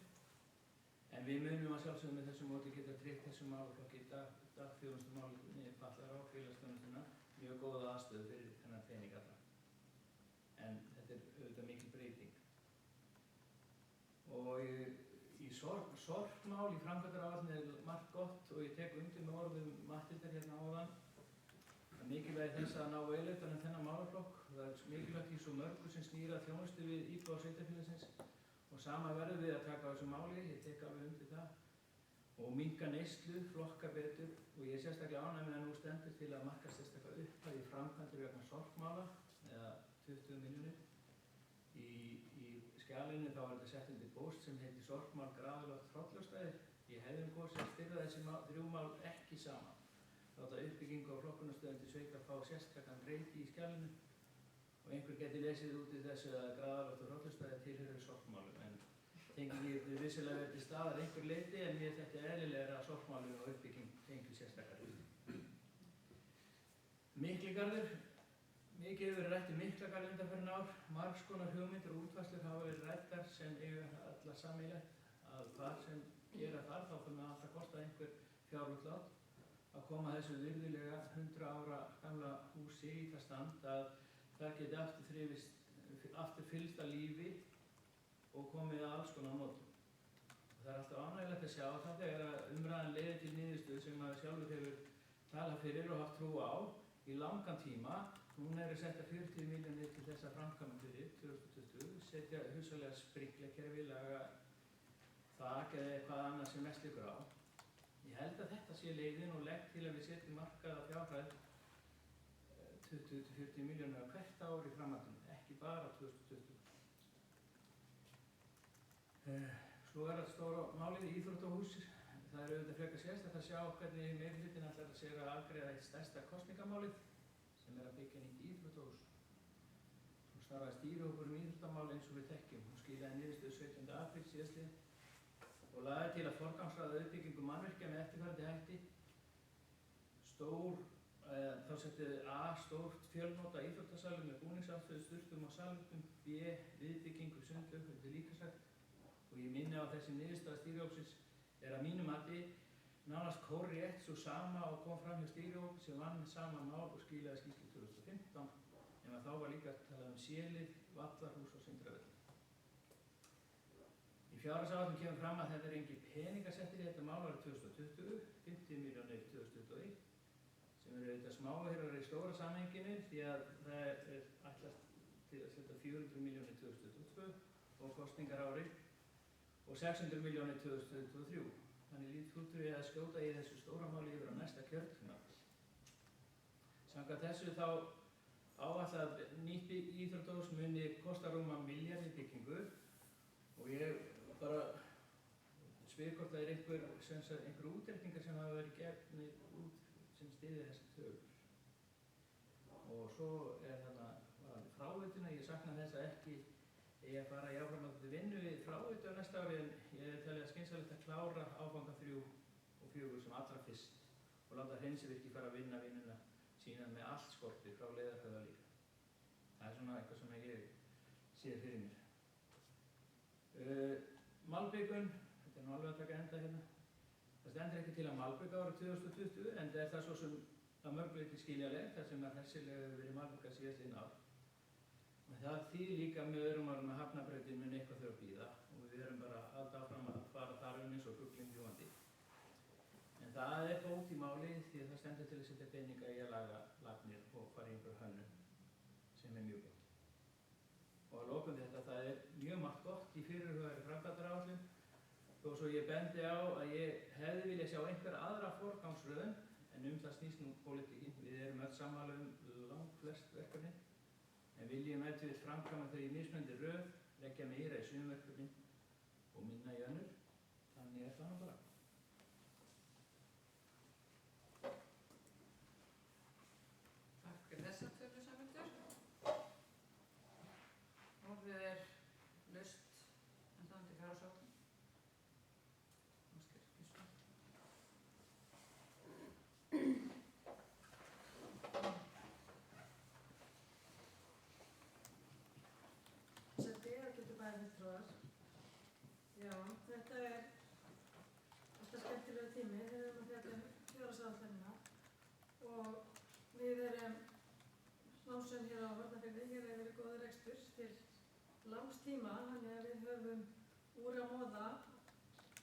En við munum að sjálfsögum með þessu móti geta tryggt þessum málaflokki dagþjónustumálefni fatlaðra og félagsþjónustuna mjög góða aðstöðu fyrir þennan pening allra. En þetta er auðvitað mikil breyting. Og í sorpmál í framkvæmdaráætlun er margt gott og ég tek undir með orðum Matthildar hérna áðan. Það er mikilvægt þess að ná vel utan um þennan málaflokk. Það er mikilvægt í svo mörgu sem snýr að þjónustu við íbúa sveitarfélagsins og sama verðum við að taka á þessu máli, ég tek alveg undir það. Og minnka neyslu, flokka betur og ég er sérstaklega ánægður með að nú stendur til að marka sérstaklega upphæð í framkvæmdir vegna sorpmála eða 20 milljónir. Í skjalinu þá var þetta sett undir póst sem heitir sorpmál Graðurloft Hrollaustæðir. Ég hefði kosið að styrra þessi 3 mál ekki saman. Láta uppbyggingu á flokkunarstöðum til sveita fá sérstakann reiki í skjalinu og einhver geti lesið út í þessu að Graðurloft og Hrollaustæðir tilheyrir sorpmálum en tengið við vissilega verið til staðar einhver leyti en mér þetta eðlilega að sorpmálinu og uppbygging tengið sérstakar. Mikligarður, mikið hefur verið rætt Miklagarð undanfarin ár, margs konar hugmyndir og útfærslur hafa verið rættar sem eiga alla sameiginlegt að það sem gera þar þá fyrir að það kosta einhver fjárútlát að koma þessu virðulega 100 ára gamla húsi í það stand að það geti aftur fylgst að lífi og komið að alls konar notum. Það er alltaf ánægilegt að sjá það þegar umræðan leiðir til niðurstöðu sem maður sjálfur hefur talað fyrir og haft trú á í langan tíma. Núna eru setta 40 milljónir til þessa framkvæmd fyrir 2020, setja hugsanlega sprinklerkerfi, laga þak eða eitthvað annað sem mest liggur á. Ég held að þetta sé leiðin og legg til að við setjum markaða fjárhæð 20-40 milljónir á hvert ár í framhaldinu, ekki bara 2020. Svo er þetta stóra málið í íþróttahús. Það er auðvitað frekar sérstakt að sjá hvernig meirihlutinn ætlar að sér að afgreiða eitt stærsta kosningamálið sem er að byggja nýtt íþróttahús. Svo starfaði stýrihópur íþróttamál eins og við þekkjum. Hún skilaði niðurstöðu 17. apríl síðastliðinn og lagði til að forgangsraða uppbyggingu mannvirkja með eftirfarandi hætti. Þá setti A stórt fjölnota íþróttasalur með búningsaðstöðu, sturtum og salernum, B viðbyggingu sundlaug, þetta er líka sagt. Og ég minni á þessi niðurstaða stýrihópsins er að mínu mati nánast kórrétt svo sama og kom fram hjá stýrihóp sem vann með sama mál og skilaði skýrslu 2015 en þá var líka talað um Sélið, Vallarhús og Sindravelli. Í fjárhagsáætlun kemur fram að þetta er engin peningasettir í þetta mál árið 2020, 50 milljónir 2021 sem eru auðvitað smáheirar í stóra samhenginu því að það er ætlast til að setja 400 milljónir 2022 og kosningar ári og 600 milljónir 2023. Þannig lítfútur við að skjóta í þessu stóra máli yfir á næsta kjörtímabil. Samkvæmt þessu þá áætlað nýtt íþróttahús muni kosta rúma milljarð í byggingu og ég bara spyr hvort það er einhver útreikningar sem hafa verið gefnir út sem styðja þessar tölur. Og svo er þarna fráveituna, ég sakna þess að ekki ég að fara í áframhaldandi vinnu við fráveitu á næsta ári en ég telja skynsamlegt að klára áfanga 3 og 4 sem allra fyrst. og láta hreinsivirki fara að vinna vinnuna sína með allt skorti frá Leiðarhöfða líka. Það er svona eitthvað sem ég sé fyrir mér. Malbikun, þetta er nú alveg að taka enda hérna. Það stendur ekki til að malbika árið 2020, en það er það svo sem að mörguleiti skiljanlegt, þar sem að hressilega hefur verið malbikað síðastliðin ár. En það þýðir líka með öðrum árum að Hafnarbrautin mun eitthvað þurfa að bíða og við erum bara alltaf áfram að fara þar eins og fuglinn fljúgandi. En það er bót í máli því að það stendur til að setja peninga í að laga lagnir og fara í einhver hönnun sem er mjög gott. Og að lokum þetta, það er mjög margt gott í fyrirhugaðri framkvæmdaráætlun þó svo ég bendi á að ég hefði viljað sjá einhver aðra forgangsröðun en það snýst nú pólitíkin. Við erum öll sammála langflest verkefni en viljum ef framkvæma þau í mismunandi röð, leggja meira í sum verkefni og minna í önnur. Þannig er það nú bara. Takk fyrir þessa tölu Sæmundur. Orðið er laust en það undir fjárhagsáætlun. Já, þetta er alltaf skemmtilega tími þegar við erum að fjalla fjárhagsáætlunina og við erum Smánsson hér á Hornafirði, hér hefur verið góður rekstur til langs tíma, þannig að við höfum úr að móða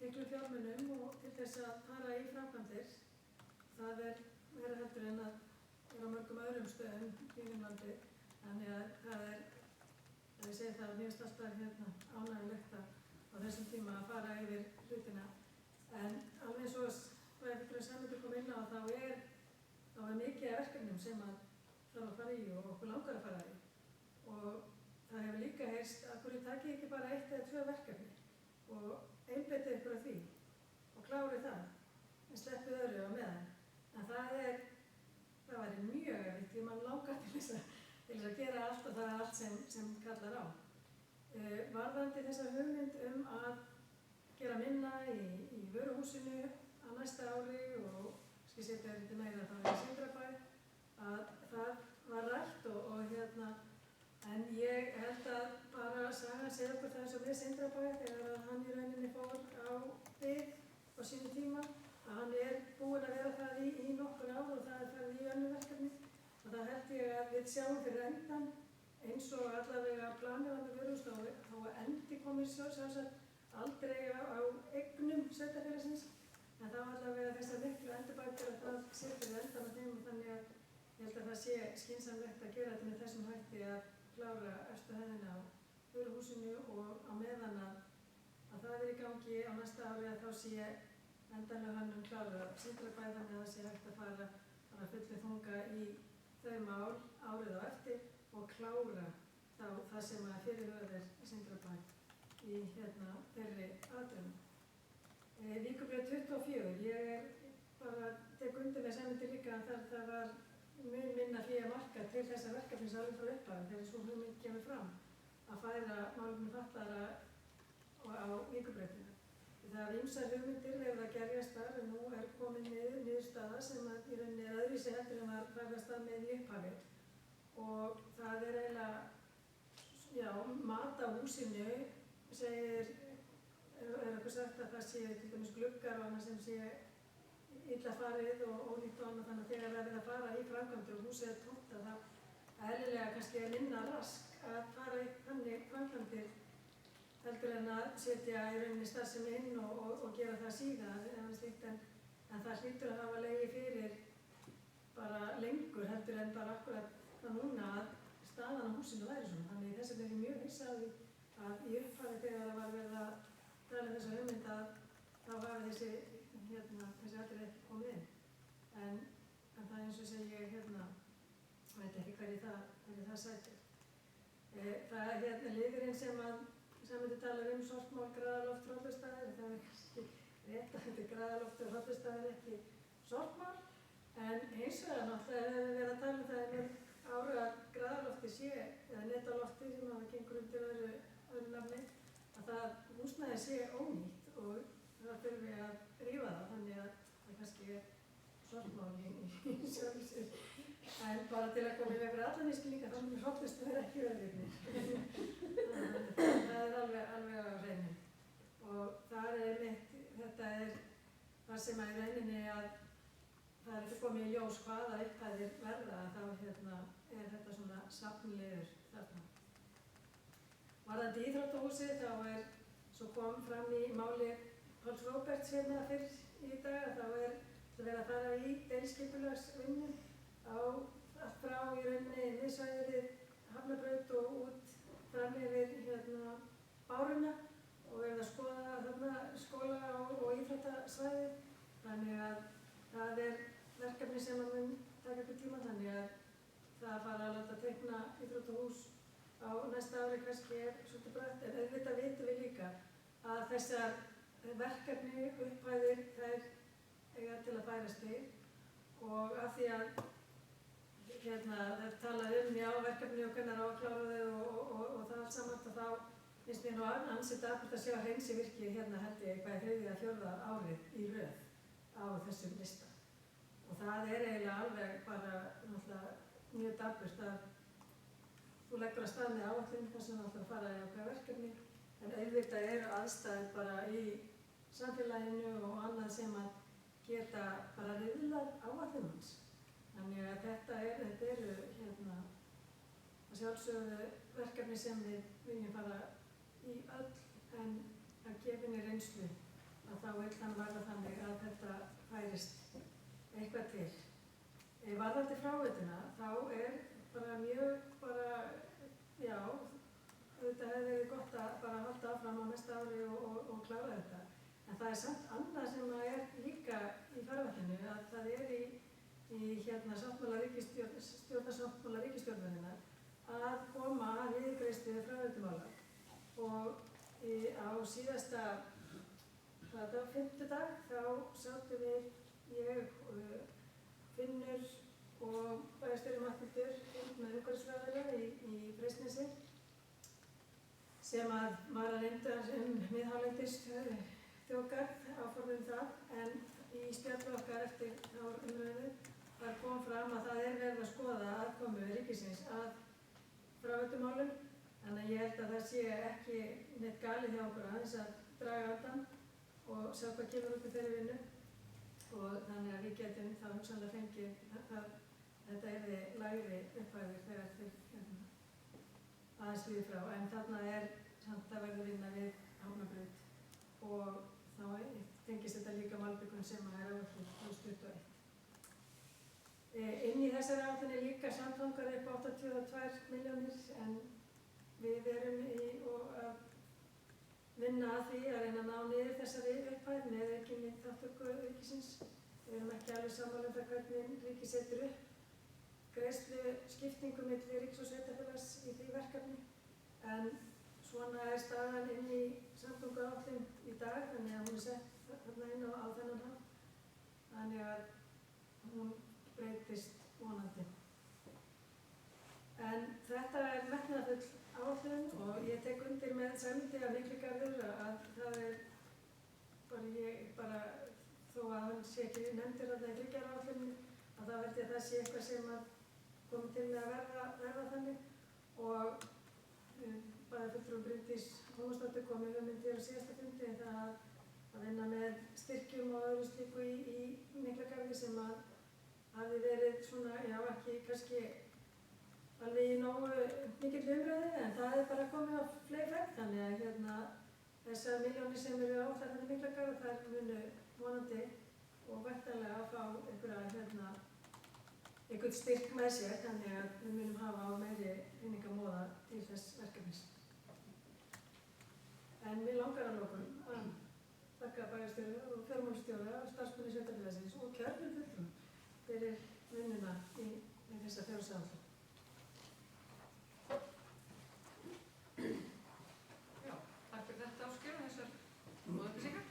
miklu fjármunum og til þess að fara í framkvæmdir. Það er meira heldur en að vera á mörgum öðrum stöðum í Finnlandi, þannig að það er, ég segi það, mér finnst alltaf ánægilegt á þessum tíma að fara yfir hlutina. En alveg eins og hvað fyrir að Sæmundur kom inn á, þá er mikið af verkefnum sem að þarf að fara í og okkur langar að fara í. Og það hefur líka heyrst að hverju takið ekki bara 1 eða 2 verkefni og einbeitið ykkur af því og klárið það, en sleppið öðru á meðan. En það væri mjög erfitt, því mann langar til þess að gera allt og það er allt sem kallar á. Varðandi þessa hugmynd að gera minna í vöruhúsinu á næsta ári og setja þetta meira þá í Sindrabæ, að það var rætt en ég held að bara Sagan segja okkur það eins og við Sindrabæ þegar hann í rauninni fór á bið á sínu tíma, að hann er búinn að vera það í nokkur ár og það er farið í önnur verkefni og það held ég að við sjáum fyrir endan eins og allavega planið var með vöruhús þá endi komið sjálfsagt aldrei á eignum sveitarfélagsins en þá allavega þessar miklu endurbætur að það sé fyrir endan á þeim og þannig að ég held að það sé skynsamlegt að gera þetta með þessum hætti að klára efstu hæðina á vöruhúsinu og á meðan að það er í gangi á næsta ári að þá sé endanlega hönnun klára Sindrabæ þannig að það sé hægt að fara fullu þunga í þau mál árið á eftir og klára það sem að fyrirhugað er Sindrabæ í þeirri aðdöfum. Víkurbraut 24, ég bara tek undir með Sæmundi líka að það var mun minna fyrir að marka til þessa verkefnis alveg frá upphafi þegar svo hugmynd kemur fram að færa málefni fatlaðra á Víkurbrautinu. Það er ýmsar hugmyndir verið að gerjast þar en nú er komin niðurstaða sem að í rauninni er öðruvísi heldur en var farið af stað með í upphafi og það er eiginlega mat á húsinu er okkur sagt að það sé til dæmis gluggar og annað sem sé illa farið og ónýtt og annað þannig að þegar það er að fara í framkvæmdur og húsið er tómt að það eðlilega kannski er minna rask að fara í þannig framkvæmdir heldur en að setja í rauninni starfsemi inn og gera það síðan en það hlýtur að hafa legið fyrir bara lengur heldur en bara akkurat það núna að staðan á húsinu væri svona. Þannig þess vegna er ég mjög hissa á því að í upphafi þegar það var verið að tala þessa hugmynd að þá hafi þessi atriði ekki komið inn. En það er eins og segi ég veit ekki hverju það sætir. Það er liðurinn sem að Sæmundur talar sorpmál, Graðaloft, Hrollastaðir, það er kannski rétt að þetta er Graðaloft og Hrollastaðir ekki sorpmál, en hins vegar náttúrulega hefur við verið að tala það mörg ára að Graðalofti sé, eða Netalofti sem það gengur undir öðru nafni, að það húsnæði sé ónýtt og það þurfi að rífa það, þannig að það kannski er svartmáli í sjálfu sér. En bara til að koma í veg fyrir allan misskilninga þá munir hollustu vera ekki verðirnir. Það er alveg á hreinu. Og það er þetta er það sem að í rauninni að það er ekki komið í ljós hvaða upphæðir verða, þá er þetta svona safnlegur þarna. Varðandi íþróttahúsið þá svo kom fram í máli Páls Róberts fyrr í dag að þá verið að fara í deiliskipulagsvinnu á allt frá í rauninni miðsvæðið Hafnabraut og út fram yfir Báruna og verið að skoða þarna skóla og íþróttasvæði. Þannig að það er verkefni sem að mun taka eitthvað tíma, þannig að það fara að láta teikna íþróttahús á næsta ári kannski svolítið bratt, en auðvitað vitum við líka að þessar verkefni upphæðir þær eiga til að færast til og af því að það tala verkefni og hvernig á að klára þau og það saman þá finnst mér nú ansett dapurt að sjá hreinsivirkið held ég hvað er 3. eða 4. árið í röð á þessum lista. Og það er eiginlega alveg bara náttúrulega mjög dapurt að þú leggur að stað með áætlun þar sem þú ætlar að fara í ákveða verkefni, en auðvitað eru aðstæður bara í samfélaginu og annað sem að geta bara riðlað áætlun hans. Þannig að þetta eru að sjálfsögðu verkefni sem við viljum fara í öll, en að gefinni reynslu að þá vill hann verða þannig að þetta færist eitthvað til. Varðandi fráveituna þá bara mjög auðvitað hefði verið gott að bara halda áfram á næsta ári og klára þetta. En það er samt annað sem líka í farvatninu, að það í stjórnarsáttmála ríkisstjórnarinnar að koma að niðurgreiðslu fráveitummála. Og á síðasta fimmtudag þá sátum við, ég, Finnur og bæjarstjóri Matthildur með umhverfisráðherra í Freysnesi sem að var að reynda miðhálendis þjóðgarð áformum það, en í spjalli okkar eftir þá umræðu þar kom fram að það verið að skoða aðkomu ríkisins að fráveitumálum, þannig að ég held að það sé ekki neitt galið hjá okkur aðeins að draga andan og sjá hvað kemur út í þeirri vinnu. Og þannig að við getum þá hugsanlega fengið að þetta yrði lægri upphæðir þegar til aðeins við frá, en þarna samt að verða vinna við Hafnabraut og þá tengist þetta líka Malbikun sem áætluð 2021. Inn í þessari áætlun líka samfangar upp 82 milljónir, en við erum að vinna að því að reyna að ná niður þessari upphæð með aukinni þátttöku ríkisins. Við erum ekki alveg sammála það hvernig ríkið setur upp greiðsluskiptingu milli ríkis og sveitarfélags í því verkefni, en svona staðan inn í samgönguáætlun í dag, þannig að hún sett þarna inn á þennan hátt, þannig að hún breytist vonandi. En þetta metnaðarfull áætlun og ég tek undir með Sæmundi af Mikligarður að það bara þó að hann sé ekki nefndir þarna í 3 ára áætlunni, að það verði að það sé eitthvað sem að komi til með að verða þannig. Og bæði fulltrúi Bryndís Tómasdóttir kom með hugmyndir á síðasta fundi það að vinna með styrkjum og öðru slíku í Miklagarði sem að hafi verið svona, ekki kannski alveg í nógu mikill umræðu, en það bara komið á fleiri fætt, þannig að þessar milljónir sem eru áætlaðar í Miklagarði þær munu vonandi og væntanlega að fá einhvern styrk með sér, þannig að við munum hafa á meiri peningamóða til þess verkefnis. En við langar að lokum að þakka bæjarstjóra og fjármálastjóra og starfsmanni sveitarfélagsins og kjörnum fulltrúum fyrir vinnuna í þessa fjársáætlun. Já, takk fyrir þetta Ásgeir og þessar góðu upplýsingar.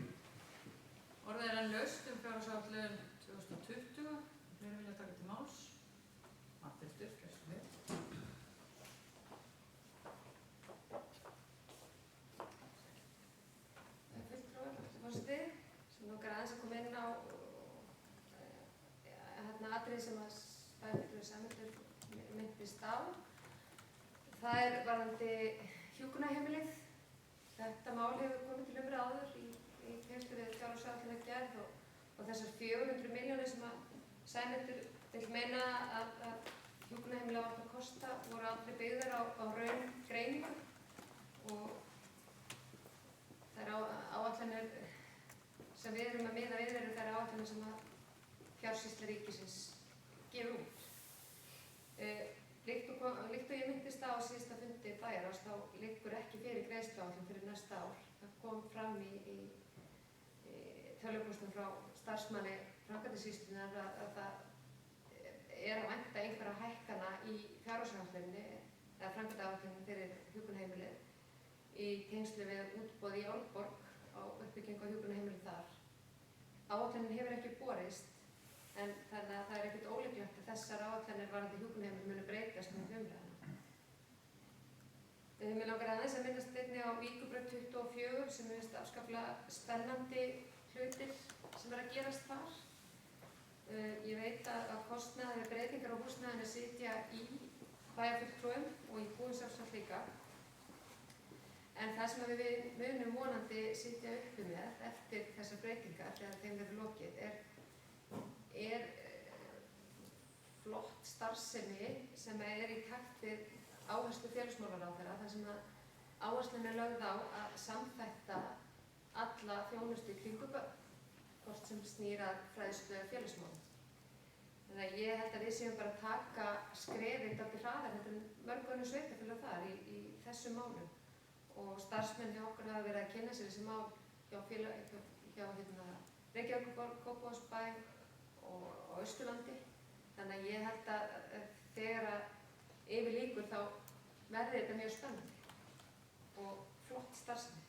Orðið enn laust fjárhagsáætlun 2020. Fleiri vilja taka til máls. Matthildur, gerstu við. Fulltrúar, forseti, sem langar aðeins að koma inn á atriði sem að Sæmundur minntist á. Það er varðandi hjúkrunarheimilið. Þetta mál hefur komið til umræðu áður í tengslum við fjárhagsáætlunargerð og þessar 400 milljónir sem að Sæmundur vill meina að hjúkrunarheimilið átt að kosta voru aldrei byggðar á raungreiningu og þær áætlanir sem við erum að miða við eru þær áætlanir sem að Fjársýsla ríkisins gefur út. Líkt og ég minntist á síðasta fundi bæjarráðs þá liggur ekki fyrir greiðsluáætlun fyrir næsta ár. Það kom fram í tölvupóstum frá starfsmanni framkvæmdasýslunnar að það er að vænta einhverja hækkana í fjárhagsáætluninni eða framkvæmdaáætluninni fyrir hjúkrunarheimilið í tengslu við útboð í Árborg á uppbyggingu á hjúkrunarheimilið þar. Áætlunin hefur ekki borist en þannig að það er ekkert ólíklegt að þessar áætlanir varðandi hjúkrunarheimilið munu breytast með umræðuna. Mér langar aðeins að minnast einnig á Víkurbraut 24 sem er afskaplega spennandi hlutir sem er að gerast þar. Ég veit að kostnaður breytingar á húsnæðinu sitja í bæjarfulltrúum og í búinsafsvall líka. En það sem við munum vonandi sitja uppi með eftir þessar breytingar þegar þeim verður lokið er flott starfsemi sem er í takt við áherslu félagsmálaráðherra þar sem að áherslan er lögð á að samþætta alla þjónustu í kringum börn, hvort sem snýr að fræðslu eða félagsmálum. Þannig að ég held að við séum bara að taka skrefið dálítið hraðar en mörg önnur sveitarfélög þar í þessum málum. Og starfsmenn hjá okkur hafa verið að kynna sér þessi mál hjá Reykjavíkurborg, Kópavogsbæ og Austurlandi. Þannig að ég held að þegar að yfir lýkur þá verði þetta mjög spennandi og flott starfsemi.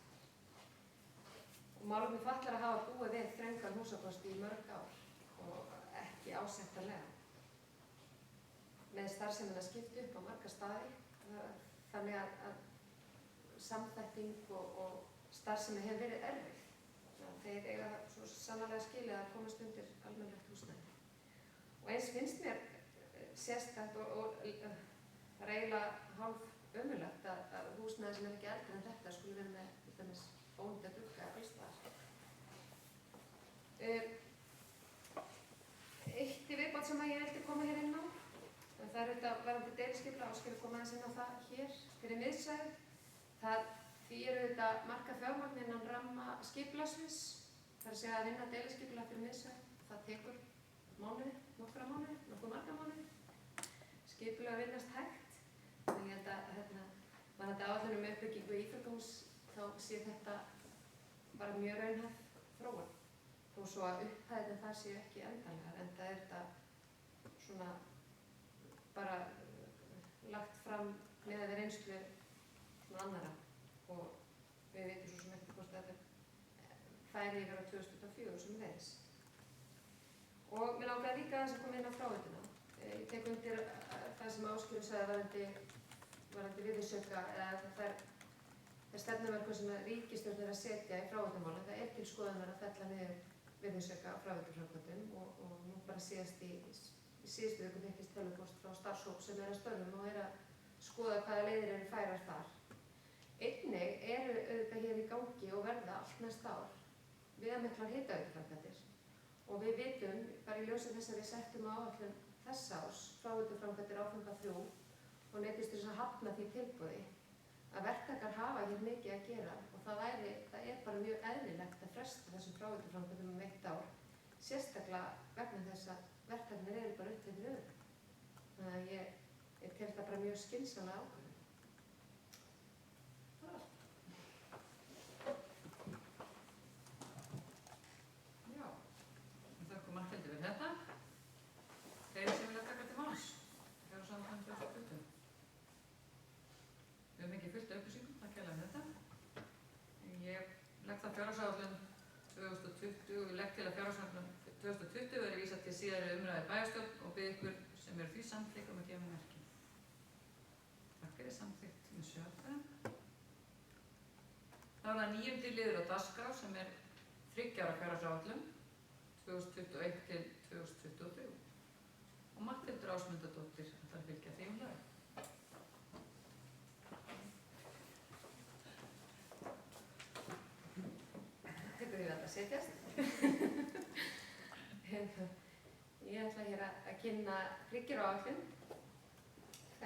Og málefni fatlaðra hafa búið við þröngan húsakosti í mörg ár og ekki ásættanlega. Með starfsemina skipt upp á marga staði þannig að samþætting og starfsemi hefur verið erfið. Þeir eiga svo sannarlega skilið að komast undir almennilegt húsnæði. Og eins finnst mér sérstakt og það er eiginlega hálf ömurlegt að húsnæði sem er ekki eldri en þetta skuli vera með til dæmis ónýta glugga alls staðar. Eitt í viðbót sem ég vildi koma hér inn á, það er þetta varðandi deiliskipulag og skilur koma aðeins inn á það hér fyrir miðsvæðið. Því eru þetta marka fjármagn innan ramma skipulagsins, það er að segja að vinna deiliskipulag fyrir miðsvæðið. Það tekur nokkra mánuði. Skipulag að vinnast hægt. Þannig ég held að varðandi áætlun um uppbyggingu íþróttahúss þá sé þetta bara mjög raunhæf þróun. Þó svo að upphæðin það sé ekki endanlegar, en það er þetta svona bara lagt fram með að reynslu svona annarra og við veitum svo sem ekki hvort þetta færi yfir á 2024 sem leiðis. Og mér langaði líka aðeins að koma inn á fráveituna. Ég tek undir það sem Ásgeir sagði varðandi virðisauka eða það stefnumörkun sem ríkisstjórn er að setja í fráveitumálum. Það er til skoðunar að fella niður virðisauka á fráveituframkvæmdum og nú bara síðast í síðustu viku fengist tölvupóst frá starfshóp sem er að störfum og er að skoða hvaða leiðir eru færar þar. Einnig eru auðvitað hér í gangi og verða allt næsta ár viðamiklar hitaveituframkvæmdir og við vitum, bara í ljósi þess að við settum á áætlun þessa árs fráveituframkvæmdir áfanga 3 og neyddust þess að hafna því tilboði að verktakar hafa hér mikið að gera og það er bara mjög eðlilegt að fresta þessum fráveituframkvæmdum 1 ár, sérstaklega vegna þess að verktakarnir eru bara uppteknir öðru. Þannig að ég tel það bara mjög skynsamlega ákvörðun. Fjárhagsáætlun 2020, legg til að fjárhagsáætlun 2020 verði vísað til síðari umræðu bæjarstjórn og bið ykkur sem eru því samþykk að gefa mér merki. Takk fyrir samþykkt með sjöfn. Þá er það 9. liður á dagskrá sem er 3 ára fjárhagsáætlun 2021 til 2023. og Matthildur Ásmundardóttir ætlar að fylgja því lag. Tekur við að setjast. Ég ætla hér að kynna þriggjaráætlun.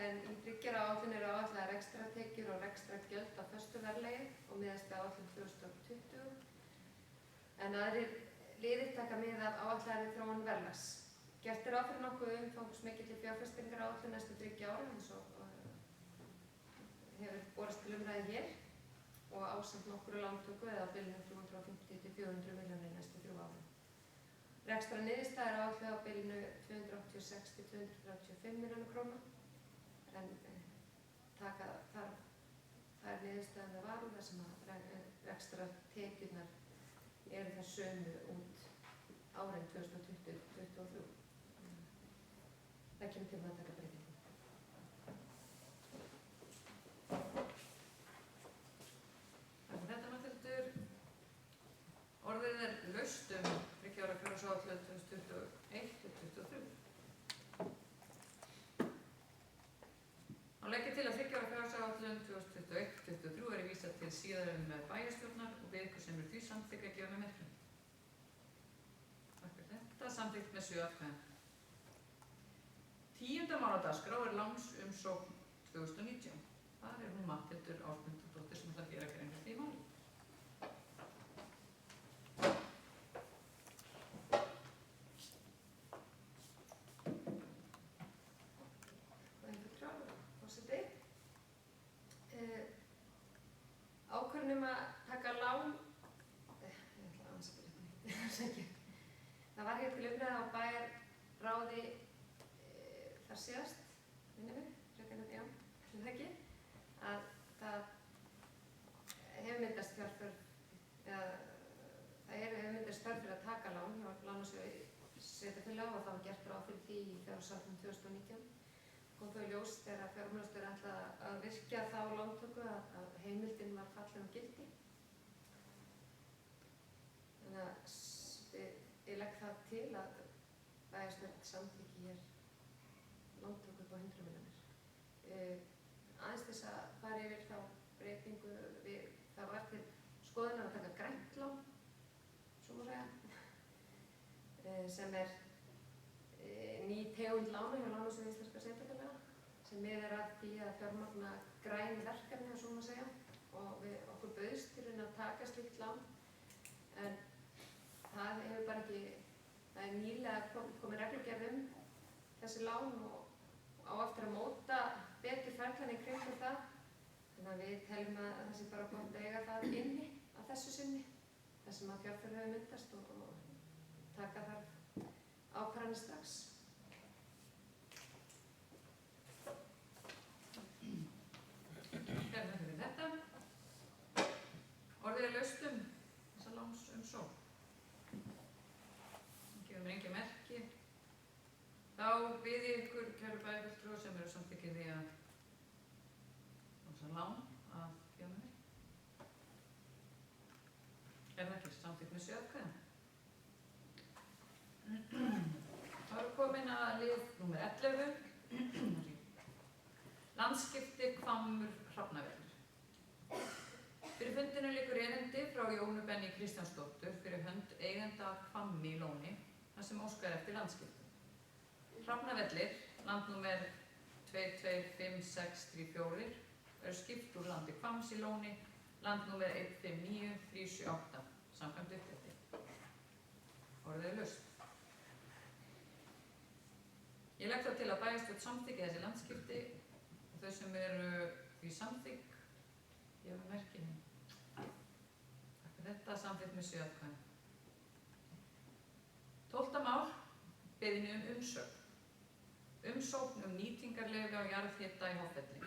En í þriggjaráætlun eru áætlaðar rekstrartekjur og rekstrargjöld á föstu verðlagi og miðast við áætlun 2020. En aðrir liðir taka mið af áætlaðri þróun verðlags. Gert er ráð fyrir nokkuð umfangsmikilli fjárfestingaráætlun næstu 3 ára eins og hefur borist til umræðu hér og ásamt nokkru lántöku eða á bilinu 350 til 400 milljónir næstu 3 ára. Rekstrarniðurstaða er áætluð á bilinu 286 til 235 milljónir króna en taka þarf þær niðurstaðan að varu þar sem að rekstrartekjurnar eru þær sömu út árin 2020-2023. Það kemur til með að taka breytingum. Takk fyrir þetta, Matthildur. Orðið er laust 3 ára fjárhagsáætlun 2021-2023. Þá legg ég til að 3 ára fjárhagsáætlun 2021-2023 er vísað til síðar bæjarstjórnar og við ykkur sem eru því samþykkt að gefa með merkjum. Takk fyrir þetta. Samþykkt með 7 atkvæðum. 10. mál á dagskrá er lánsumsókn 2019. Þar er hún Matthildur Ásmundardóttir sem ætlar að gera grein fyrir því máli. Ákvörðun að taka lán, það var hér til umræðu á bæjarráði þar síðast, minnum við, já, það ekki, að það hefur myndast þörf fyrir að taka lán hjá Lánasjóði sveitarfélaga og það var gert ráð fyrir því í fjárhagsáætlun 2019. Kom þau ljós þegar fjármálastjóri ætlaði að virkja þá lántöku að heimildin var fallin úr gildi. Þannig að ég legg það til að bæjarstjórn samþykki hér lántöku upp á 100 milljónir. Aðeins þess að fara yfir þá breytingu það var til skoðunar að taka grænt lán, svo má segja, sem er ný tegund lána hjá Lánasjóði íslenskra sveitarfélaga sem miðar að því að fjármagna græn verkefni, svo má segja, og okkur bauðst til að taka slíkt lán en það hefur bara ekki, það er nýlega komið reglugerð þessi lán og á eftir að móta betur ferlan í kringum það, þannig að við teljum að það sé bara gott að eiga það inni að þessu sinni, þar sem að fjárfélög hefur myndast og taka þarf ákvarðanir strax. Hérna fyrir þetta. Orðið er laust þessa lánsumsókn. Það gefur mér engin merki. Þá bið ég ykkur, kæru bæjarfulltrúar sem eru samþykkið því að lása lán að gefa með merki. Er það ekki samþykkt með 7 atkvæðum? Þá erum við komin að lið nr. 11. Landskipti Hvammur Hrafnavellir. Fyrir fundinu liggur erindi frá Jónu Benný Kristjánsdóttur fyrir hönd eigenda Hvammi í Lóni þar sem óskar eftir landskiptum. Hrafnavellir, landnúmer 225634, eru skipt úr landi Hvamms í Lóni, landnúmer 159378, samkvæmt uppdrætti. Orðið er laust. Ég legg þá til að bæjarstjórn samþykki þessi landskipti og þau sem eru því samþykk gefa merkinu. Takk fyrir þetta, samþykkt með 7 atkvæðum. 12. mál, beiðni umsögn. Umsókn nýtingarleyfi á jarðhita í Hoffelli.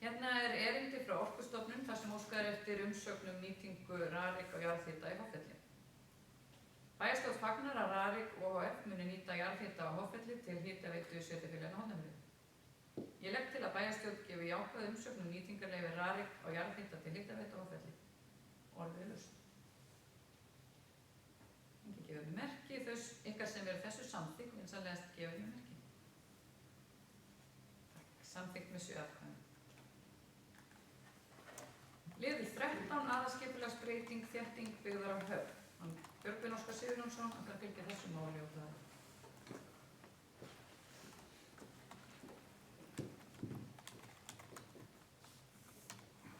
Hérna er erindi frá Orkustofnun þar sem óskar eftir umsögn nýtingu rarik á jarðhita í Hoffelli. Bæjarstjórn fagnar að Rarik ohf. Muni nýta jarðhita á Hoffelli til hitaveitu sveitarfélaganna Hornafirði. Ég legg til að bæjarstjórn gefi jákvæð umsögn nýtingarleyfi Rarik á jarðhita til hitaveitu á Hoffelli. Orðið er laust. Enginn gefur mér merki, þau ykkar sem eru þessu samþykk vinsamlegast gefið mér merki. Samþykkt með 7 atkvæðum. Liður 13 aðalskipulagsbreyting þétting byggðar á Höfn. Björgvin Óskar Sigurjónsson ætlar að fylgja þessu máli og það.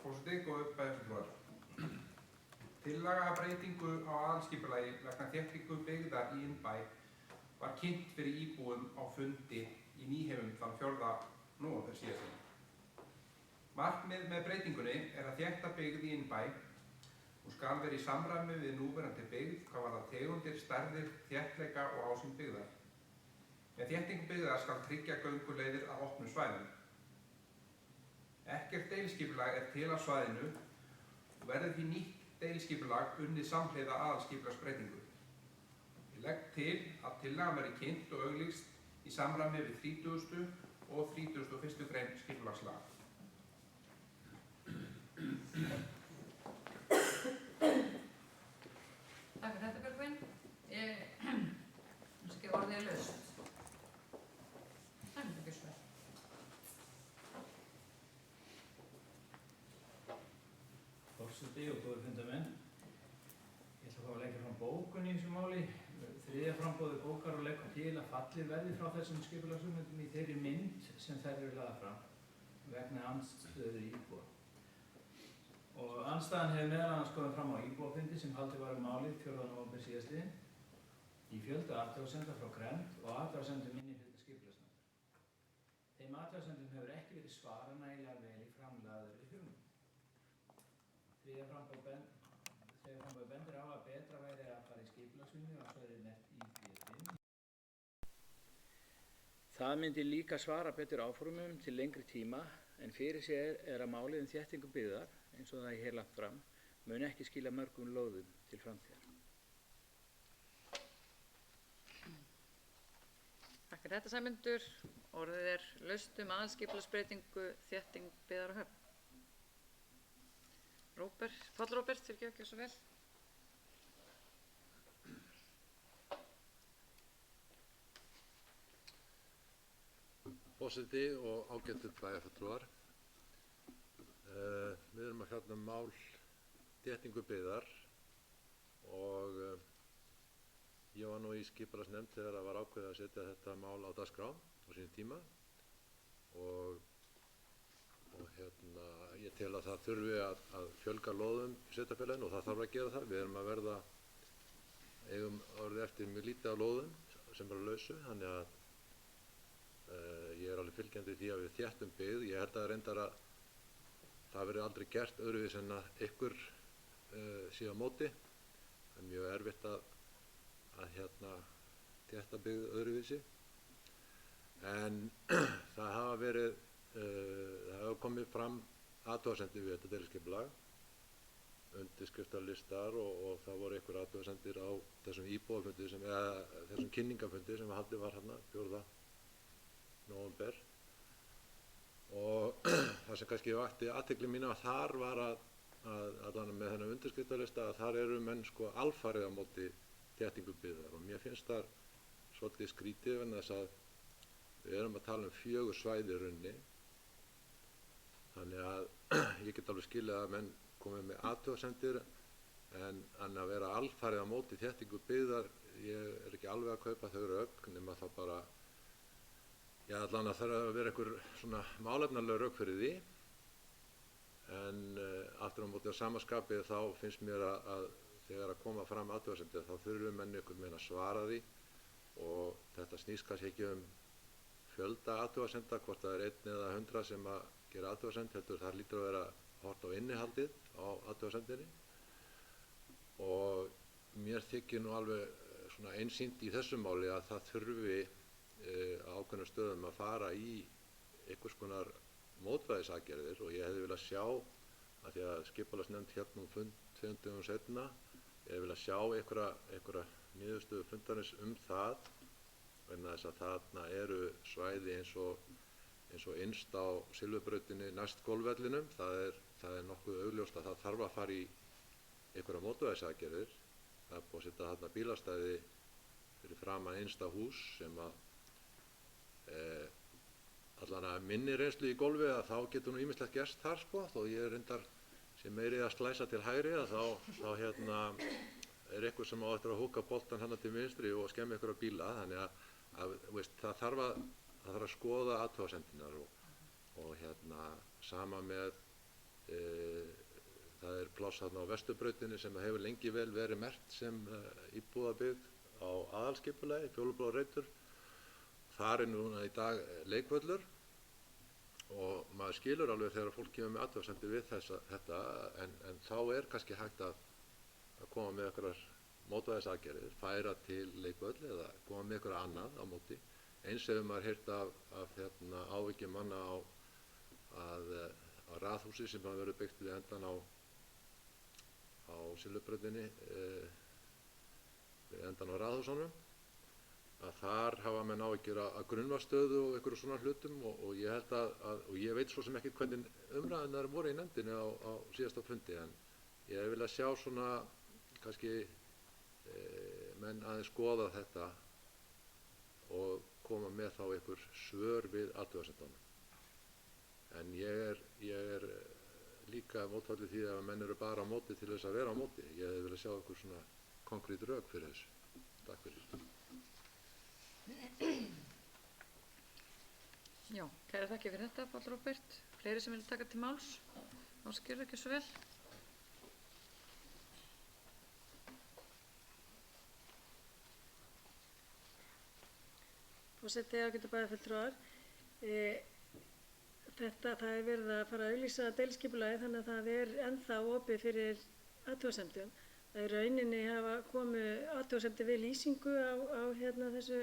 Forseti, góðir bæjarfulltrúar. Tillaga að breytingu á aðalskipulagi vegna þéttingu byggðar í innbæ var kynnt fyrir íbúum á fundi í Nýhefum þann 4. nóvember síðastliðinn. Markmið með breytingunni er að þétta byggð í innbæ og skal vera í samræmi við núverandi byggð hvað varðar tegundir, stærðir, þéttleika og ásýnd byggðar. Með þéttingu byggðar skal tryggja gönguleiðir að opnum svæðum. Ekkert deiliskipulag er til á svæðinu og verður því nýtt deiliskipulag unnið samhliða aðalskipulagsbreytingu. Ég legg til að tillagan verði kynnt og auglýst í samræmi við 30. og 31. grein skipulagslaga. Takk fyrir þetta, Björgvin. Orðið er laust. Það er ekki svo. Forseti og góðir fundarmenn. Ég ætla að fá að leggja fram bókun í þessu máli. 3. framboði bókar og leggur til að fallið verði frá þessum skipulagshugmyndum í þeirri mynd sem þær eru lagðar fram vegna andstöðu íbúa. Og andstæðan hefur meðal annars komið fram á íbúafundi sem haldið var málið 4. nóvember síðastliðinn í fjölda athugasemda frá Grennd og athugasemdum minnihluta skipulagsnefndar. Þeim athugasemdum hefur ekki verið svarað nægilega vel í framlagðri hugmynd. 3. framboð bendir á að betra væri að fara í skipulagsvinnu á svæði nefnt í því. Það myndi líka svara betur áformum til lengri tíma en fyrir sér er að málið þéttingu byggðar, eins og það er hér lagt fram, mun ekki skila mörgum lóðum til framtíðar. Takk fyrir þetta, Sæmundur. Orðið er laust aðalskipulagsbreytingu þétting byggðar á Höfn. Páll Róbert, fyrirgefðu svo vel. Forseti og ágætu bæjarfulltrúar. Við erum að fjalla mál þéttingu byggðar og ég var nú í skipulagsnefnd þegar það var ákveðið að setja þetta mál á dagskrá á sínum tíma og ég tel að það þurfi að fjölga lóðum í sveitarfélaginu og það þarf að gera það. Við erum að eigum orðið eftir mjög lítið af lóðum sem eru lausu, þannig að ég er alveg fylgjandi því að við þéttum byggð. Ég held að reyndar að það verði aldrei gert öðruvísi en að ykkur sé á móti. Það er mjög erfitt að þétta byggð öðruvísi. En það hafa komið fram athugasemdir við þetta deiliskipulag, undirskriftarlistar og það voru einhver athugasemdir á þessum íbúafundi þessum kynningafundi sem haldið var hérna 4. nóvember. Og það sem kannski vakti athygli mína þar var að allan með þennan undirskriftarlista að þar eru menn sko alfarið á móti þéttingu byggðar og mér finnst það svolítið skrítið vegna þess að við erum að tala um 4 svæði í rauninni. Þannig að ég get alveg skilið að menn komið með athugasemdir en að vera alfarið á móti þéttingu byggðar, ég er ekki alveg að kaupa þau rök nema þá bara allan að þarf að vera einhver svona málefnaleg rök fyrir því. En aftur á móti á sama skapi þá finnst mér að þegar að koma fram athugasemdir þá þurfum menn einhvern veginn að svara því og þetta snýst kannski ekki um fjölda athugasemda, hvort það er 1 eða 100 sem að gera athugasemd, heldur það lítur að vera hort á innihaldið á athugasemdinni og mér þykir nú alveg svona einsýnt í þessu máli að það þurfi á ákveðnum stöðum að fara í einhvers konar mótvægisaðgerðir og ég hefði viljað sjá, af því að skipulagsnefnd hérna fund 2 dögum seinna, ég hefði viljað sjá einhverja niðurstöðu fundarins það vegna þess að þarna eru svæði eins og innst á Silfurbrautinni næst golfvellinum. Það er nokkuð augljóst að það þarf að fara í einhverja mótvægisaðgerðir. Það er búið að setja þarna bílastæði fyrir framan innsta hús sem að allan að minni reynslu í golfi að þá getur nú ýmislegt gerst þar sko, þó ég reyndar sem meiri að slæsa til hægri að þá eitthvað sem á eftir að húka boltan hana til vinstri og skemmi ykkur á bíla, þannig að veist, það þarf að skoða athugasemdirnar og sama með það pláss þarna á Vesturbrautinni sem hefur lengi vel verið merkt sem íbúðabyggð á aðalskipulagi, Fjólubláar reitur. Þar núna í dag leikvöllur og maður skilur alveg þegar fólk kemur með athugasemdir við þetta en þá kannski hægt að koma með einhverjar mótvægisaðgerðir, færa til leikvöll eða koma með einhverja annað á móti. Eins hefur maður heyrt af áhyggjum manna á raðhúsi sem hafa verið byggt við endan á Silfurbrautinni við endan á raðhúsunum, að þar hafa menn áhyggjur að grunnvatnsstöðu og einhverju svona hlutum og ég held og ég veit svo sem ekki hvernig umræðunar voru í nefndinni á síðasta fundi, en ég hef viljað sjá svona kannski menn aðeins skoða þetta og koma með þá einhver svör við athugasemdunum. En ég er líka mótfallið því að menn eru bara á móti til þess að vera á móti. Ég hef viljað sjá einhver svona konkrét rök fyrir þessu. Takk fyrir. Já, kærar þakkir fyrir þetta, Páll Róbert. Fleiri sem vilja taka til máls? Ásgeir, ekki svo vel. Forseti, ágætu bæjarfulltrúar. Það verið að fara að auglýsa deiliskipulagið þannig að það ennþá opið fyrir athugasemdum. Það í rauninni hafa komið athugasemdir við lýsingu á þessu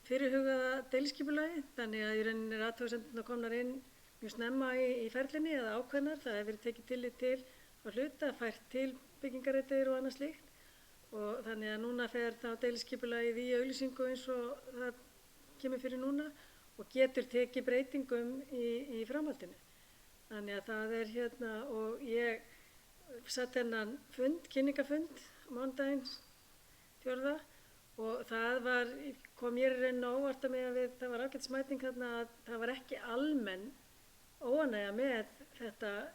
fyrirhugaða deiliskipulagi, þannig að í rauninni athugasemdirnar komnar inn mjög snemma í ferlinni eða ákveðnar. Það hefur verið tekið tillit til á hluta, fært til byggingarreitir og annað slíkt, og þannig að núna fer þá deiliskipulagið í auglýsingu eins og það kemur fyrir núna og getur tekið breytingum í framhaldinu. Þannig að það og ég satt þennan kynningafund mánudaginn 4. og það kom mér í rauninni óvart að það var ágætis mæting þarna að það var ekki almenn óánægja með þessar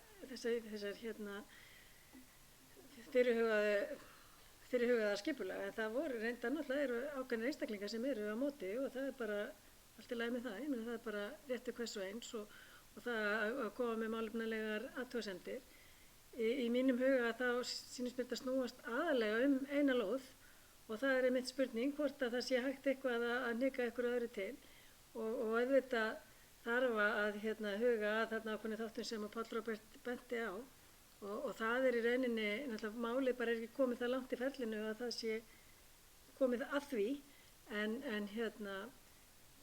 fyrirhugaða skipulag, en það voru reyndar náttúrulega eru ákveðnir einstaklingar sem eru á móti og það bara allt í lagi með það, það bara réttur hvers og eins og það að koma með málefnalegar athugasemdir. Í mínum huga þá sýnist mér þetta snúast aðalega eina lóð og það einmitt spurning hvort að það sé hægt eitthvað að hnika einhverju öðru til og auðvitað þarf að huga að þarna ákveðni þáttum sem að Páll Róbert benti á og það í rauninni, náttúrulega málið bara ekki komið það langt í ferlinu að það sé komið að því en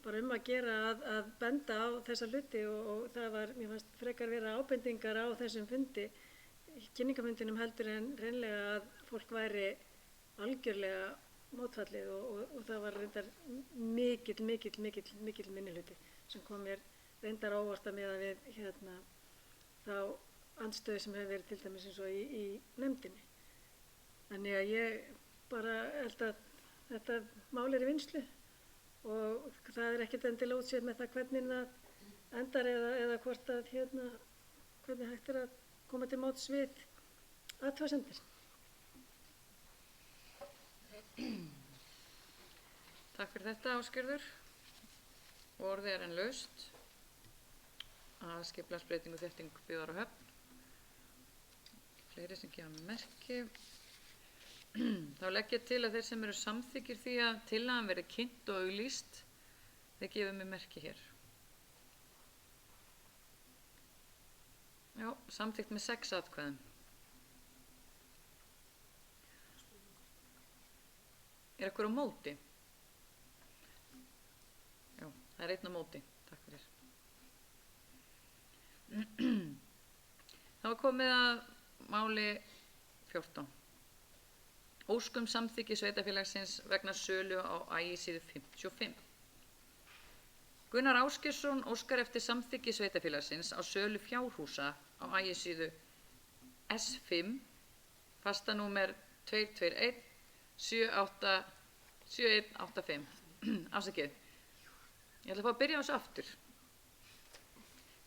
bara að gera að benda á þessa hluti og það var, mér fannst frekar vera ábendingar á þessum fundi, kynningafundinum heldur en reynlega að fólk væri algjörlega mótfallið og það var reyndar mikill minnihluti sem kom mér reyndar óvart að miða við þá andstöðu sem hefur verið til dæmis eins og í nefndinni. Þannig að ég bara held að þetta mál í vinnslu og það ekkert endilega útséð með það hvernig það endar eða hvort að hvernig hægt að koma til móts við athugasemdir. Takk fyrir þetta, Ásgerður. Orðið enn laust að skipulagsbreytingu þétting byggðar á Höfn. Fleiri sem gefa með merki. Þá legg ég til að þeir sem eru samþykkir því að tillagan verði kynnt og auglýst, þeir gefa með merki hér. Já, samþykkt með 6 atkvæðum. Er einhver á móti? Já, það er einn á móti. Takk fyrir. Það var komið að máli 14. Óskum samþykki sveitarfélagsins vegna sölu á ægisíðu 55. Gunnar Ásgeirsson óskar eftir samþykki sveitarfélagsins á sölu fjárhúsa á ægisíðu S5, fastanúmer 221 78 7185. Afsakið. Ég ætla að fá að byrja á þessu aftur.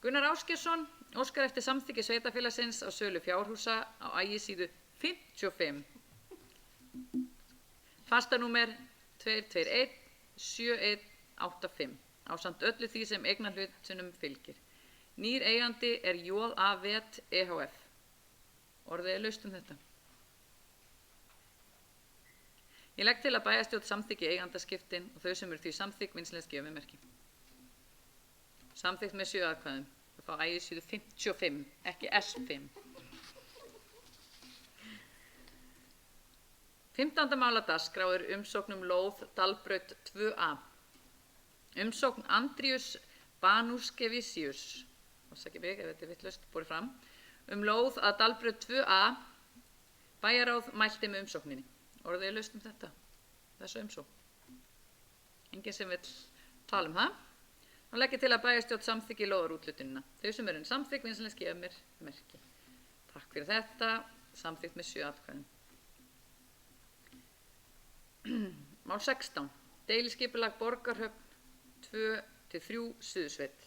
Gunnar Ásgeirsson óskar eftir samþykki sveitarfélagsins á sölu fjárhúsa á Ægisíðu 55. Fastanúmer 221 7185 ásamt öllu því sem eignarhlutunum fylgir. Nýr eigandi er J.A. Vet EHF. Orðið er laust þetta. Ég legg til að bæjarstjórn samþykki eigandaskiptin og þau sem eru því samþykk vinsamlegast gefa mér merki. Samþykkt með 7 atkvæðum. Það fá Ægisíðu 55, ekki S5. 15. mál á dagskrá er umsókn lóð Dalbraut 2A. Umsókn Andrius Banuskevicius, ásækja mig ef þetta er vitlaust borið fram, lóð að Dalbraut 2A. Bæjarráð mælti með umsókninni. Orðið er laust þetta, þessu umsókn. Enginn sem vill tala það. Þá legg ég til að bæjarstjórn samþykki lóðarúthlutunina. Þau sem eru samþykk vinsamlegast gefa mér merki. Takk fyrir þetta, samþykkt með 7 atkvæðum. Mál 16. Deiliskipulag Borgarhöfn 2-3 Suðursveit.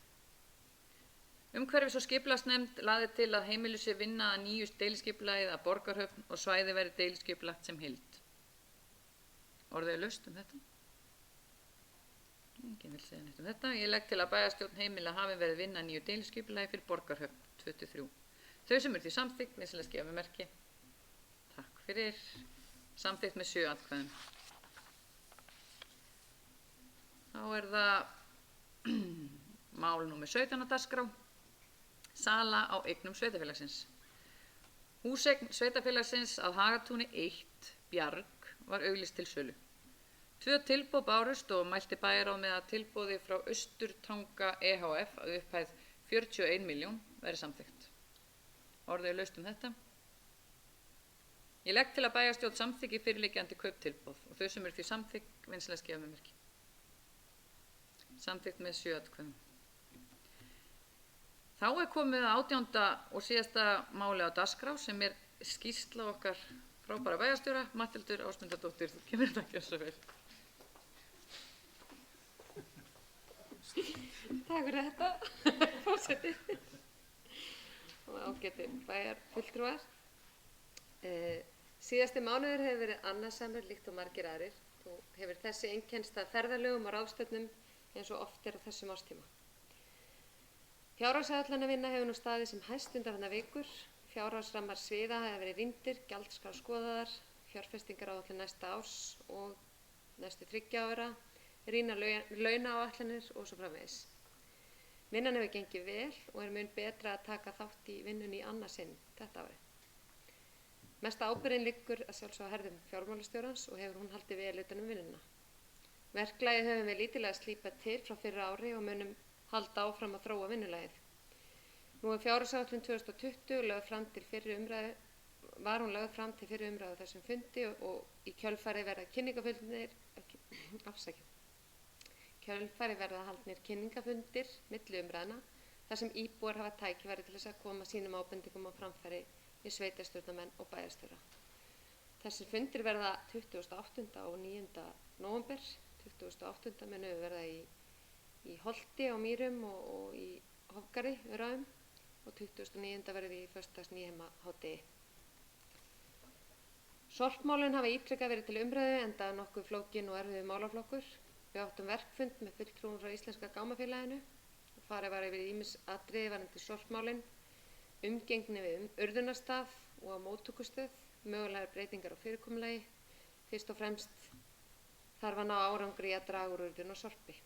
Umhverfis- og skipulagsnefnd lagði til að heimilu sé vinna að nýju deiliskipulagið að Borgarhöfn og svæði verði deiliskipulagt sem heild. Orðið er laust þetta. Enginn vil segja neitt þetta. Ég legg til að bæjarstjórn heimila hafi verið vinna að nýju deiliskipulagi fyrir Borgarhöfn 2-3. Þau sem eru því samþykkt vinsamlegast gefa mér merki. Takk fyrir. Samþykkt með 7 atkvæðum. Þá er það mál númer 17 á dagskrá. Sala á eignum sveitarfélagsins. Húseign sveitarfélagsins að Hagatúni 1 Bjarg var auglýst til sölu. 2 tilboð bárust og mælti bæjarráð með að tilboði frá Austurtanga EHF að upphæð 41 milljón verið samþykkt. Orðið er laust þetta. Ég legg til að bæjarstjórn samþykki fyrirliggjandi kauptilboð og þau sem eru því samþykk vinsamlegast gefa mér merki. Samþykkt með 7 atkvæðum. Þá er komið að 18. og síðasta máli á dagskrá sem er skýrsla okkar frábæra bæjarstjóra, Matthildur Ásmundardóttir. Þú kemur þetta ekki að svo vel. Takk fyrir þetta, forseti. Og ágæti bæjarfulltrúar. Síðasti mánuður hefur verið annarsamur líkt og margir aðrir og hefur þessi einkennst af ferðalögum og ráðstöfnum eins og oft er á þessum árstíma. Fjárhagsáætlanavinna hefur nú staðið sem hæst undanfarnar vikur. Fjárhagsrammar sviða hafa verið rýndir, gjaldskrár skoðaðar, fjárfestingaráætlun næsta árs og næstu 3 ára, rýna launaáætlanir og svo framvegis. Vinnan hefur gengið vel og er mun betra að taka þátt í vinnunni í annað sinn þetta árið. Mesta ábyrgðin liggur að sjálfsögðu á herðum fjármálastjórans og hefur hún haldið vel utan vinnuna. Verklagið höfum við lítillega slípað til frá fyrra ári og munum halda áfram að þróa vinnulagið. Nú er fjárhagsáætlun 2020 lögð fram til fyrri umræðu, var hún lögð fram til fyrri umræðu á þessum fundi og í kjölfari verða haldnir kynningafundir milli umræðna þar sem íbúar hafa tækifæri til þess að koma sínum ábendingum á framfæri í sveitarstjórnarmenn og bæjarstjóra. Þessir fundir verða 28. og 9. nóvember. 28. munum við verða í Holti á Mýrum og í Hofgarði Öræfum og 29. verður við í föstudags Nýheima hádegi. Sorpmálin hafa ítrekað verið til umræðu enda nokkuð flókin og erfiður málaflokkur. Við áttum verkfund með fulltrúum frá Íslenska gámafélaginu og farið var yfir ýmis atriði varðandi sorpmálin, umgengni við urðunarstað og á móttökustöð, mögulegar breytingar á fyrirkomulagi. Fyrst og fremst þarf að ná árangri í að draga úr urðun og sorpi.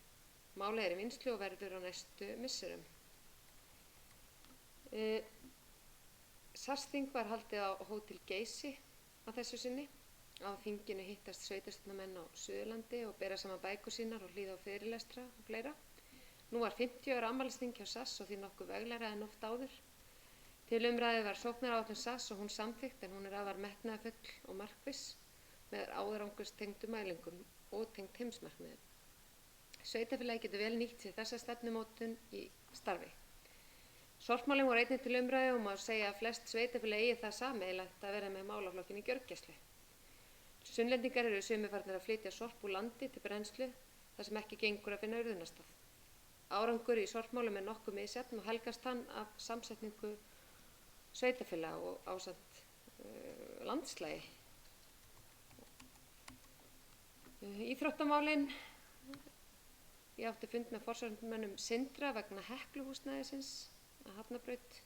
Málið er í vinnslu og verður á næstu misserum. Sarsþing var haldið á Hótel Geysi á þessu sinni. Á þinginu hittast sveitarstjórnarmenn á Suðurlandi og bera saman bækur sínar og hlýða á fyrirlestra og fleira. Nú var 50 ára afmælisþing hjá SAS og því nokkuð veglegra en oft áður. Til umræðu var sóknaráætlun SAS og hún samþykkt en hún er afar metnaðarfull og markviss með árangurstengdum mælingum og tengd heimsmarkmiðum. Sveitarfélagi getur vel nýtt sér þessa stefnumótun í starfi. Sorpmálin voru einnig til umræðu og má segja að flest sveitarfélagi eigi það sameiginlegt að vera með málaflokkin í gjörgæslu. Sunnlendingar eru sumir farnir að flytja sorp úr landi til brennslu þar sem ekki gengur að finna urðunarstað. Árangur í sorpmálum er nokkuð misjafn og helgast hann af samsetningu sveitarfélaga og ásamt landslagi. Íþróttamálin. Ég átti fund með forsvarsmönnum Sindra vegna Hekluhúsnæðisins að Hafnabraut.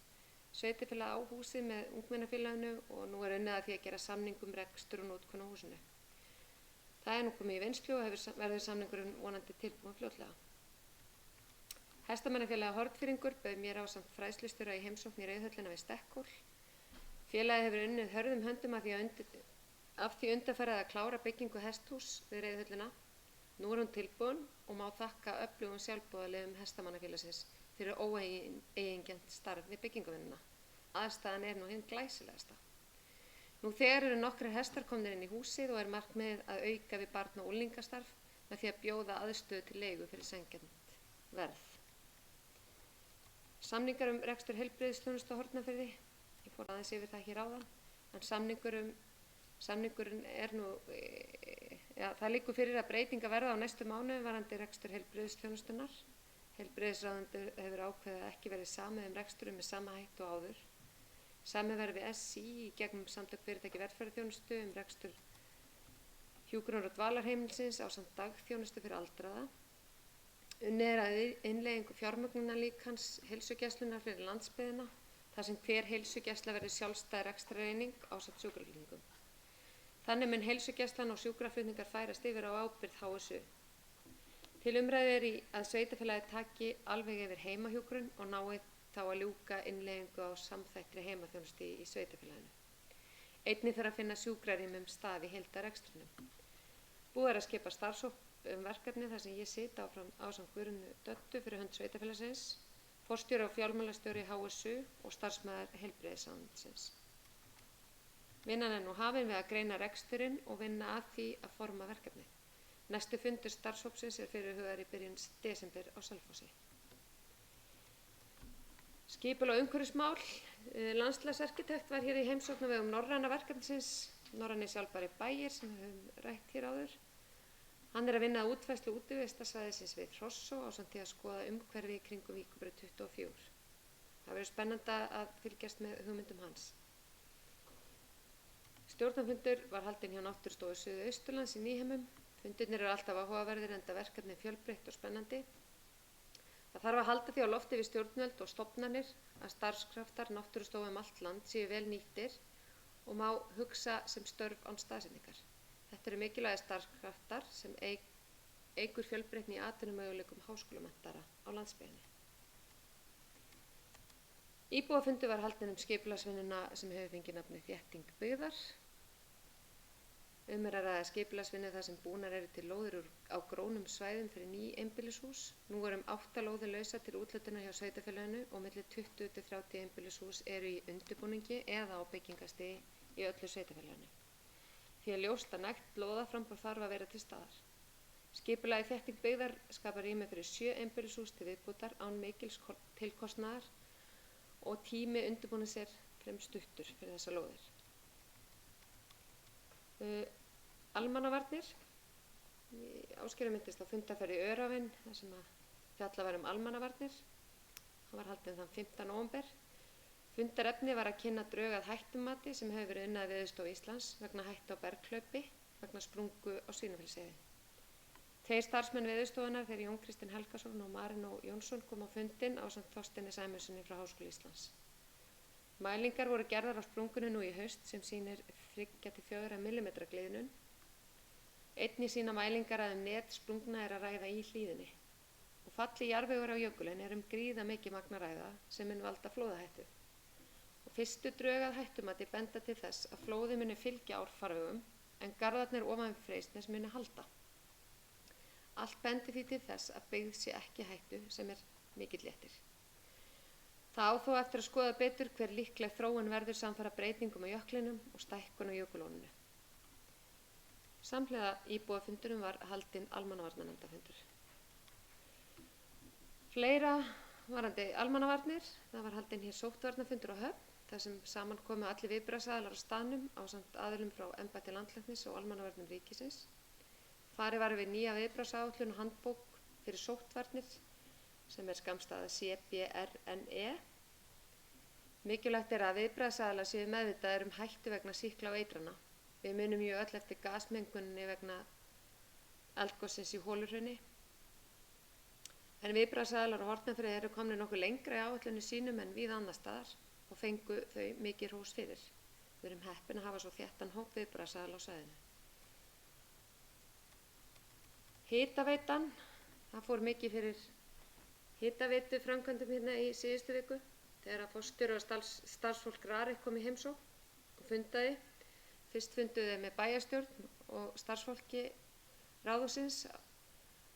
Sveitarfélag á húsið með ungmennafélaginu og nú er unnið að því að gera samning rekstur og notkun á húsinu. Það er nú komið í vinnslu og verður samningurinn vonandi tilbúinn fljótlega. Hestamannafélagið Hornfirðingur bauð mér ásamt fræðslustjóra í heimsókn í Rauðhöllina við Stekkhól. Félagið hefur unnið hörðum höndum af því undanfarið að klára byggingu hesthús við Rauðhöllina. Nú er hún tilbúin og má þakka öflugum sjálfboðaliðum Hestamannafélagsins fyrir óeigingjarnt starf við bygginguvinnuna. Aðstæðan er nú hinn glæsilegasta. Nú þegar eru nokkrir hestar komnir inn í húsið og er markmiðið að auka við barna- og unglingastarf með því að bjóða aðstöðu til leigu fyrir sanngjarnt verð. Samningar rekstur heilbrigðisþjónustu á Hornafirði. Ég fór aðeins yfir það hér áðan, en samningurinn er nú, það liggur fyrir að breytinga verða á næstu mánuðum varðandi rekstur heilbrigðisþjónustunar. Heilbrigðisráðuneytið hefur ákveðið að ekki verið samið reksturinn með sama hætti og áður. Samið verður við SÍ í gegnum samtök fyrirtæki velferðarþjónustu rekstur hjúkrunar- og dvalarheimilisins ásamt dagþjónustu fyrir aldraða. Unnið er að innleiðingu fjármögnunarlíkans heilsugæslunnar fyrir landsbyggðina, þar sem hver heilsugæsla verður sjálfstæð rekstrareining ásamt sjúkraflutningum. Þannig mun heilsugæslan og sjúkraflutningar færast yfir á ábyrgð HSU. Til umræðu er að sveitarfélagið taki alveg yfir heimahjúkrun og nái þá að ljúka innleiðingu á samþættri heimaþjónustu í sveitarfélaginu. Einnig þarf að finna sjúkrarýmum stað í heildarekstrinum. Búið er að skipa starfshóp verkefni þar sem ég sit ásamt Guðrúnu Döddu fyrir hönd sveitarfélagsins, forstjóri og fjármálastjóri HSU og starfsmaður heilbrigðisráðuneytisins. Vinnan er nú hafin við að greina reksturinn og vinna að því að forma verkefni. Næstu fundur starfshópsins er fyrirhugaður í byrjun desember á Selfossi. Skipul- og umhverfismál. Landslagsarkitekt var hér í heimsókn á vegum norræna verkefnisins, Norrænir sjálfbærir bæir, sem við höfum rætt hér áður. Hann er að vinna að útfærslu útivistarsvæðisins við Hrossó ásamt því að skoða umhverfi í kringum Víkurbraut 24. Það verður spennandi að fylgjast með hugmyndum hans. Stjórnarfundur var haldinn hjá Náttúrustofu Suðausturlands í Nýheimum. Fundirnir eru alltaf áhugaverðir enda verkefni fjölbreytt og spennandi. Það þarf að halda því á lofti við stjórnvöld og stofnanir að starfskraftar Náttúrustofu allt land séu vel nýttir og má hugsa sem störf án staðsetningar. Þetta eru mikilvægir starfskraftar sem eykur fjölbreytni í atvinnumöguleikum háskólamenntaðra á landsbyggðinni. Íbúafundur var haldinn skipulagsvinnuna sem hefur fengið nafnið Þétting byggðar. Er að ræða skipulagsvinnu þar sem búnar eru til lóðir á grónum svæðum fyrir ný einbýlishús. Nú er 8 lóðir lausar til úthlutunar hjá sveitarfélaginu og milli 20 til 30 einbýlishús eru í undirbúningi eða á byggingastigi í öllu sveitarfélaginu. Því að ljóst að nægt lóðaframboð þarf að vera til staðar. Skipulagið Þétting byggðar skapar rými fyrir 7 einbýlishús til viðbótar án mikils tilkostnaðar og tími undirbúnings er fremur stuttur fyrir þessa lóðir. Almannavarnir. Ásgerður myndist á fundarferð í Öræfin þar sem að fjalla var almannavarnir. Hann var haldinn þann 15. nóvember. Fundarefni var að kynna drög að hættumati sem hefur verið unnið af Veðurstofu Íslands vegna hættu á berghlaupi vegna sprungu á Svínafellsheiði. 2 starfsmenn Veðurstofunnar, þeir Jón Kristinn Helgason og Marino Jónsson, kom á fundinn ásamt Þorsteini Sæmundssoni frá Háskóla Íslands. Mælingar voru gerðar á sprungunni nú í haust sem sýnir 3–4 mm gliðnun. Einnig sýna mælingar að net sprungna er að ræða í hlíðinni. Og falli jarðvegur á jökulinn er gríða mikið magn að ræða sem mun valda flóðahættu. Og fyrstu drög að hættumati benda til þess að flóði muni fylgja árfarvegum en garðarnir ofan við Freysnes muni halda. Allt bendir því til þess að byggð sé ekki hættu sem er mikill léttir. Það á þó eftir að skoða betur hver líkleg þróun verður samfara breytingum á jöklinum og stækkun á jökulóninu. Samhliða íbúafundurum var haldinn almannavarnanefndarfundur. Fleira varðandi almannavarnir. Það var haldinn hér sóttvarnafundur á Höfn þar sem saman komu allir viðbragðsaðilar á staðnum ásamt aðilum frá embætti landlæknis og almannavörnum ríkisins. Farið var við nýja viðbragðsáætlun og handbók fyrir sóttvarnir sem skammstaða CBRNE. Mikilvægt að viðbragðsaðilar séu meðvitaðir hættu vegna sýkla og eitrana. Við munum jú öll eftir gasmenguninni vegna eldgossins í Holurhrauni. En viðbragðsaðilar á Hornafirði eru komnir nokkuð lengra í áætlunum sínum en víða annars staðar og fengu þau mikið hrós fyrir. Við erum heppin að hafa svo þéttan hóp viðbragðsaðila á svæðinu. Hitaveitan, það fór mikið fyrir hitaveitu framkvæmdum hérna í síðustu viku þegar að forstjóri og starfsfólk RARIK kom í heimsókn og fundaði. Fyrst funduðu með bæjarstjórn og starfsfólki ráðhússins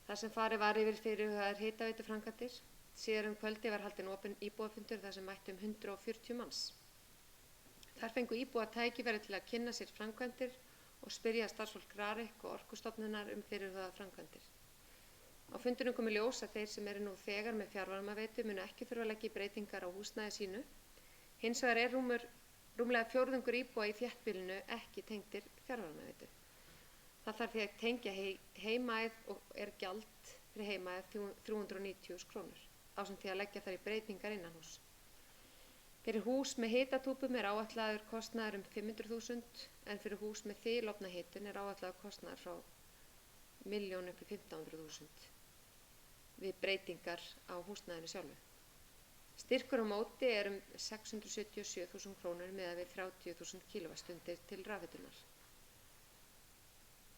þar sem farið var yfir fyrirhugaðar hitaveituframkvæmdir. Síðar kvöldi var haldinn opinn íbúafundur þar sem mættu 140 manns. Þar fengu íbúar tækifæri til að kynna sér framkvæmdir og spyrja starfsfólk RARIK og Orkustofnunar fyrirhugaðar framkvæmdir. Á fundinum kom í ljós að þeir sem eru nú þegar með fjarvarmaveitu munu ekki þurfa að leggja breytingar á húsnæði sínu. Hins vegar rúmlega fjórðungur íbúa í þéttbýlinu ekki tengdir fjarvarmaveitu. Það þarf því að tengja heimaæð og gjald fyrir heimaæð 390.000 krónur ásamt því að leggja þar í breytingar innanhús. Fyrir hús með hitatúpum áætlaður kostnaður 500.000 en fyrir hús með þilofna hitun áætlaður kostnaður frá 1.000.000 upp í 15.000 við breytingar á húsnæðinu sjálfu. Styrkur á móti 677.000 krónur miðað við 30.000 kWh til rafhitunar.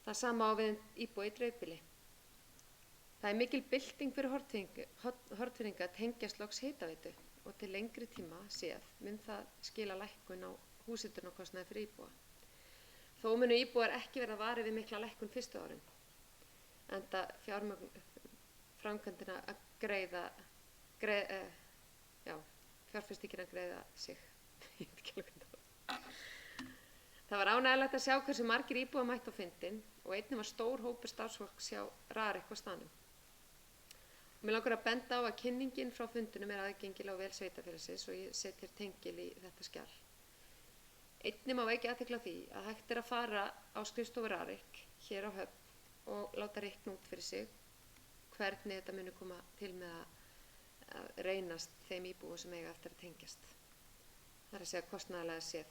Það sama á við íbúa í dreifbýli. Það mikil bylting fyrir Hornfirðinga að tengjast loks hitaveitu og til lengri tíma séð mun það skila lækkun á húshitunarkostnaði fyrir íbúa. Þó munu íbúar ekki verða varir við mikla lækkun fyrstu árin, enda framkvæmdina að fjárfestingin að greiða sig. Það var ánægjulegt að sjá hversu margir íbúar mættu á fundinn og einnig var stór hópur starfsfólks hjá RARIK á staðnum. Mér langar að benda á að kynningin frá fundinum aðgengileg á vel sveitarfélagsins og ég set hér tengil í þetta skjal. Einnig má vekja athygli á því að hægt að fara á skrifstofu RARIK hér á Höfn og láta reikna út fyrir sig hvernig þetta muni koma til með að reynast þeim íbúum sem eiga eftir að tengjast. Það er að segja kostnaðarlega séð.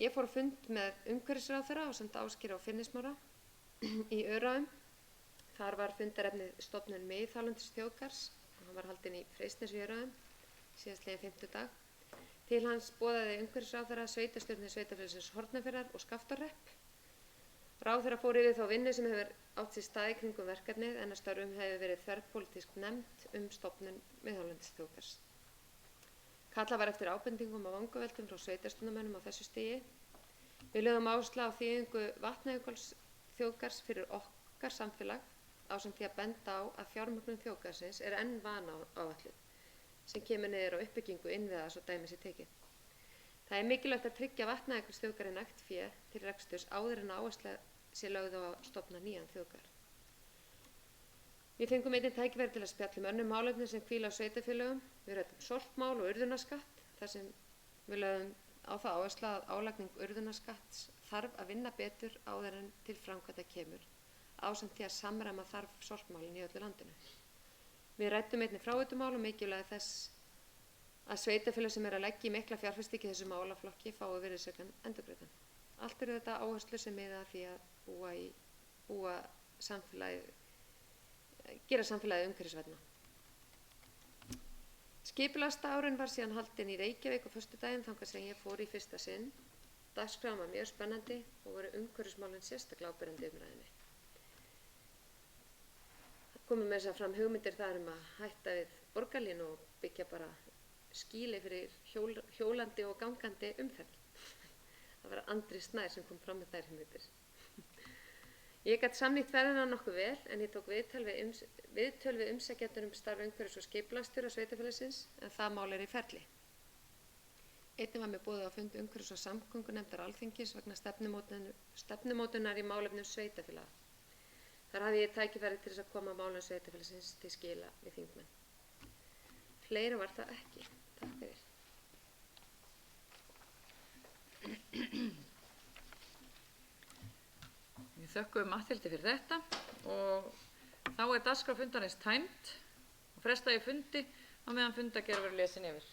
Ég fór á fund með umhverfisráðherra ásamt Ásgeiri og Finnismára í Öræfum. Þar var fundarefnið stofnun miðhálendisþjóðgarðs og hann var haldinn í Freysnesi í Öræfum síðastliðinn fimmtudag. Til hans boðaði umhverfisráðherra sveitarstjórnir sveitarfélagsins Hornafjarðar og Skaftárhrepp. Ráðherra fór yfir þá vinnu sem hefur átt sér stað í kringum verkefnið en að störfum hefur verið þverpólitísk nefnd stofnun miðhálendisþjóðgarðs. Kallað var eftir ábendingum á vangaveltum frá sveitarstjórnarmönnum á þessu stigi. Við lögðum áherslu á þýðingu Vatnajökulsþjóðgarðs fyrir okkar samfélag ásamt því að benda á að fjármögnun þjóðgarðsins enn vanáætluð sem kemur niður á uppbyggingu innviða svo dæmi sé tekið. Það mikilvægt að tryggja Vatnajökulsþjóðgarði nægt fé til reksturs áður en áhersla sé lögð á að stofna nýjan þjóðgarð. Við fengum einnig tækifæri til að spjalla önnur málefni sem hvíla á sveitarfélögum. Við ræddum sorpmál og urðunarskatt þar sem við lögðum á það áherslu að álagning urðunarskatts þarf að vinna betur áður en til framkvæmda kemur ásamt því að samræma þarf sorpmálin í öllu landinu. Við ræddum einnig fráveitumál og mikilvægi þess að sveitarfélög sem að leggja í mikla fjárfestingu í þessu málaflokki fái virðisaukann endurgreiddan. Allt eru þetta áherslur sem miða að því að gera samfélagið umhverfisvænna. Skipulagsdagurinn var síðan haldinn í Reykjavík á föstudaginn þangað sem ég fór í fyrsta sinn. Dagskráin var mjög spennandi og voru umhverfismálin sérstaklega áberandi umræðinni. Það komu með þess að fram hugmyndir þar að hætta við borgarlínu og byggja bara skýli fyrir hjólandi og gangandi umferð. Það var Andri Snær sem kom fram með þær hugmyndir. Ég gat samnýtt ferðina nokkuð vel en ég tók viðtöl við umsækjendur starf umhverfis- og skipulagsstjóra sveitarfélagsins en það mál í ferli. Einnig var mér boðið á fund umhverfis- og samgöngunefndar Alþingis vegna stefnumótunar í málefnum sveitarfélaga. Þar hafði ég tækifæri til þess að koma málum sveitarfélagsins til skila við þingmenn. Fleira var það ekki. Takk fyrir. Við þökkum Matthildi fyrir þetta og þá dagskrá fundarins tæmd og fresta ég fundi á meðan fundargerð verður lesin yfir.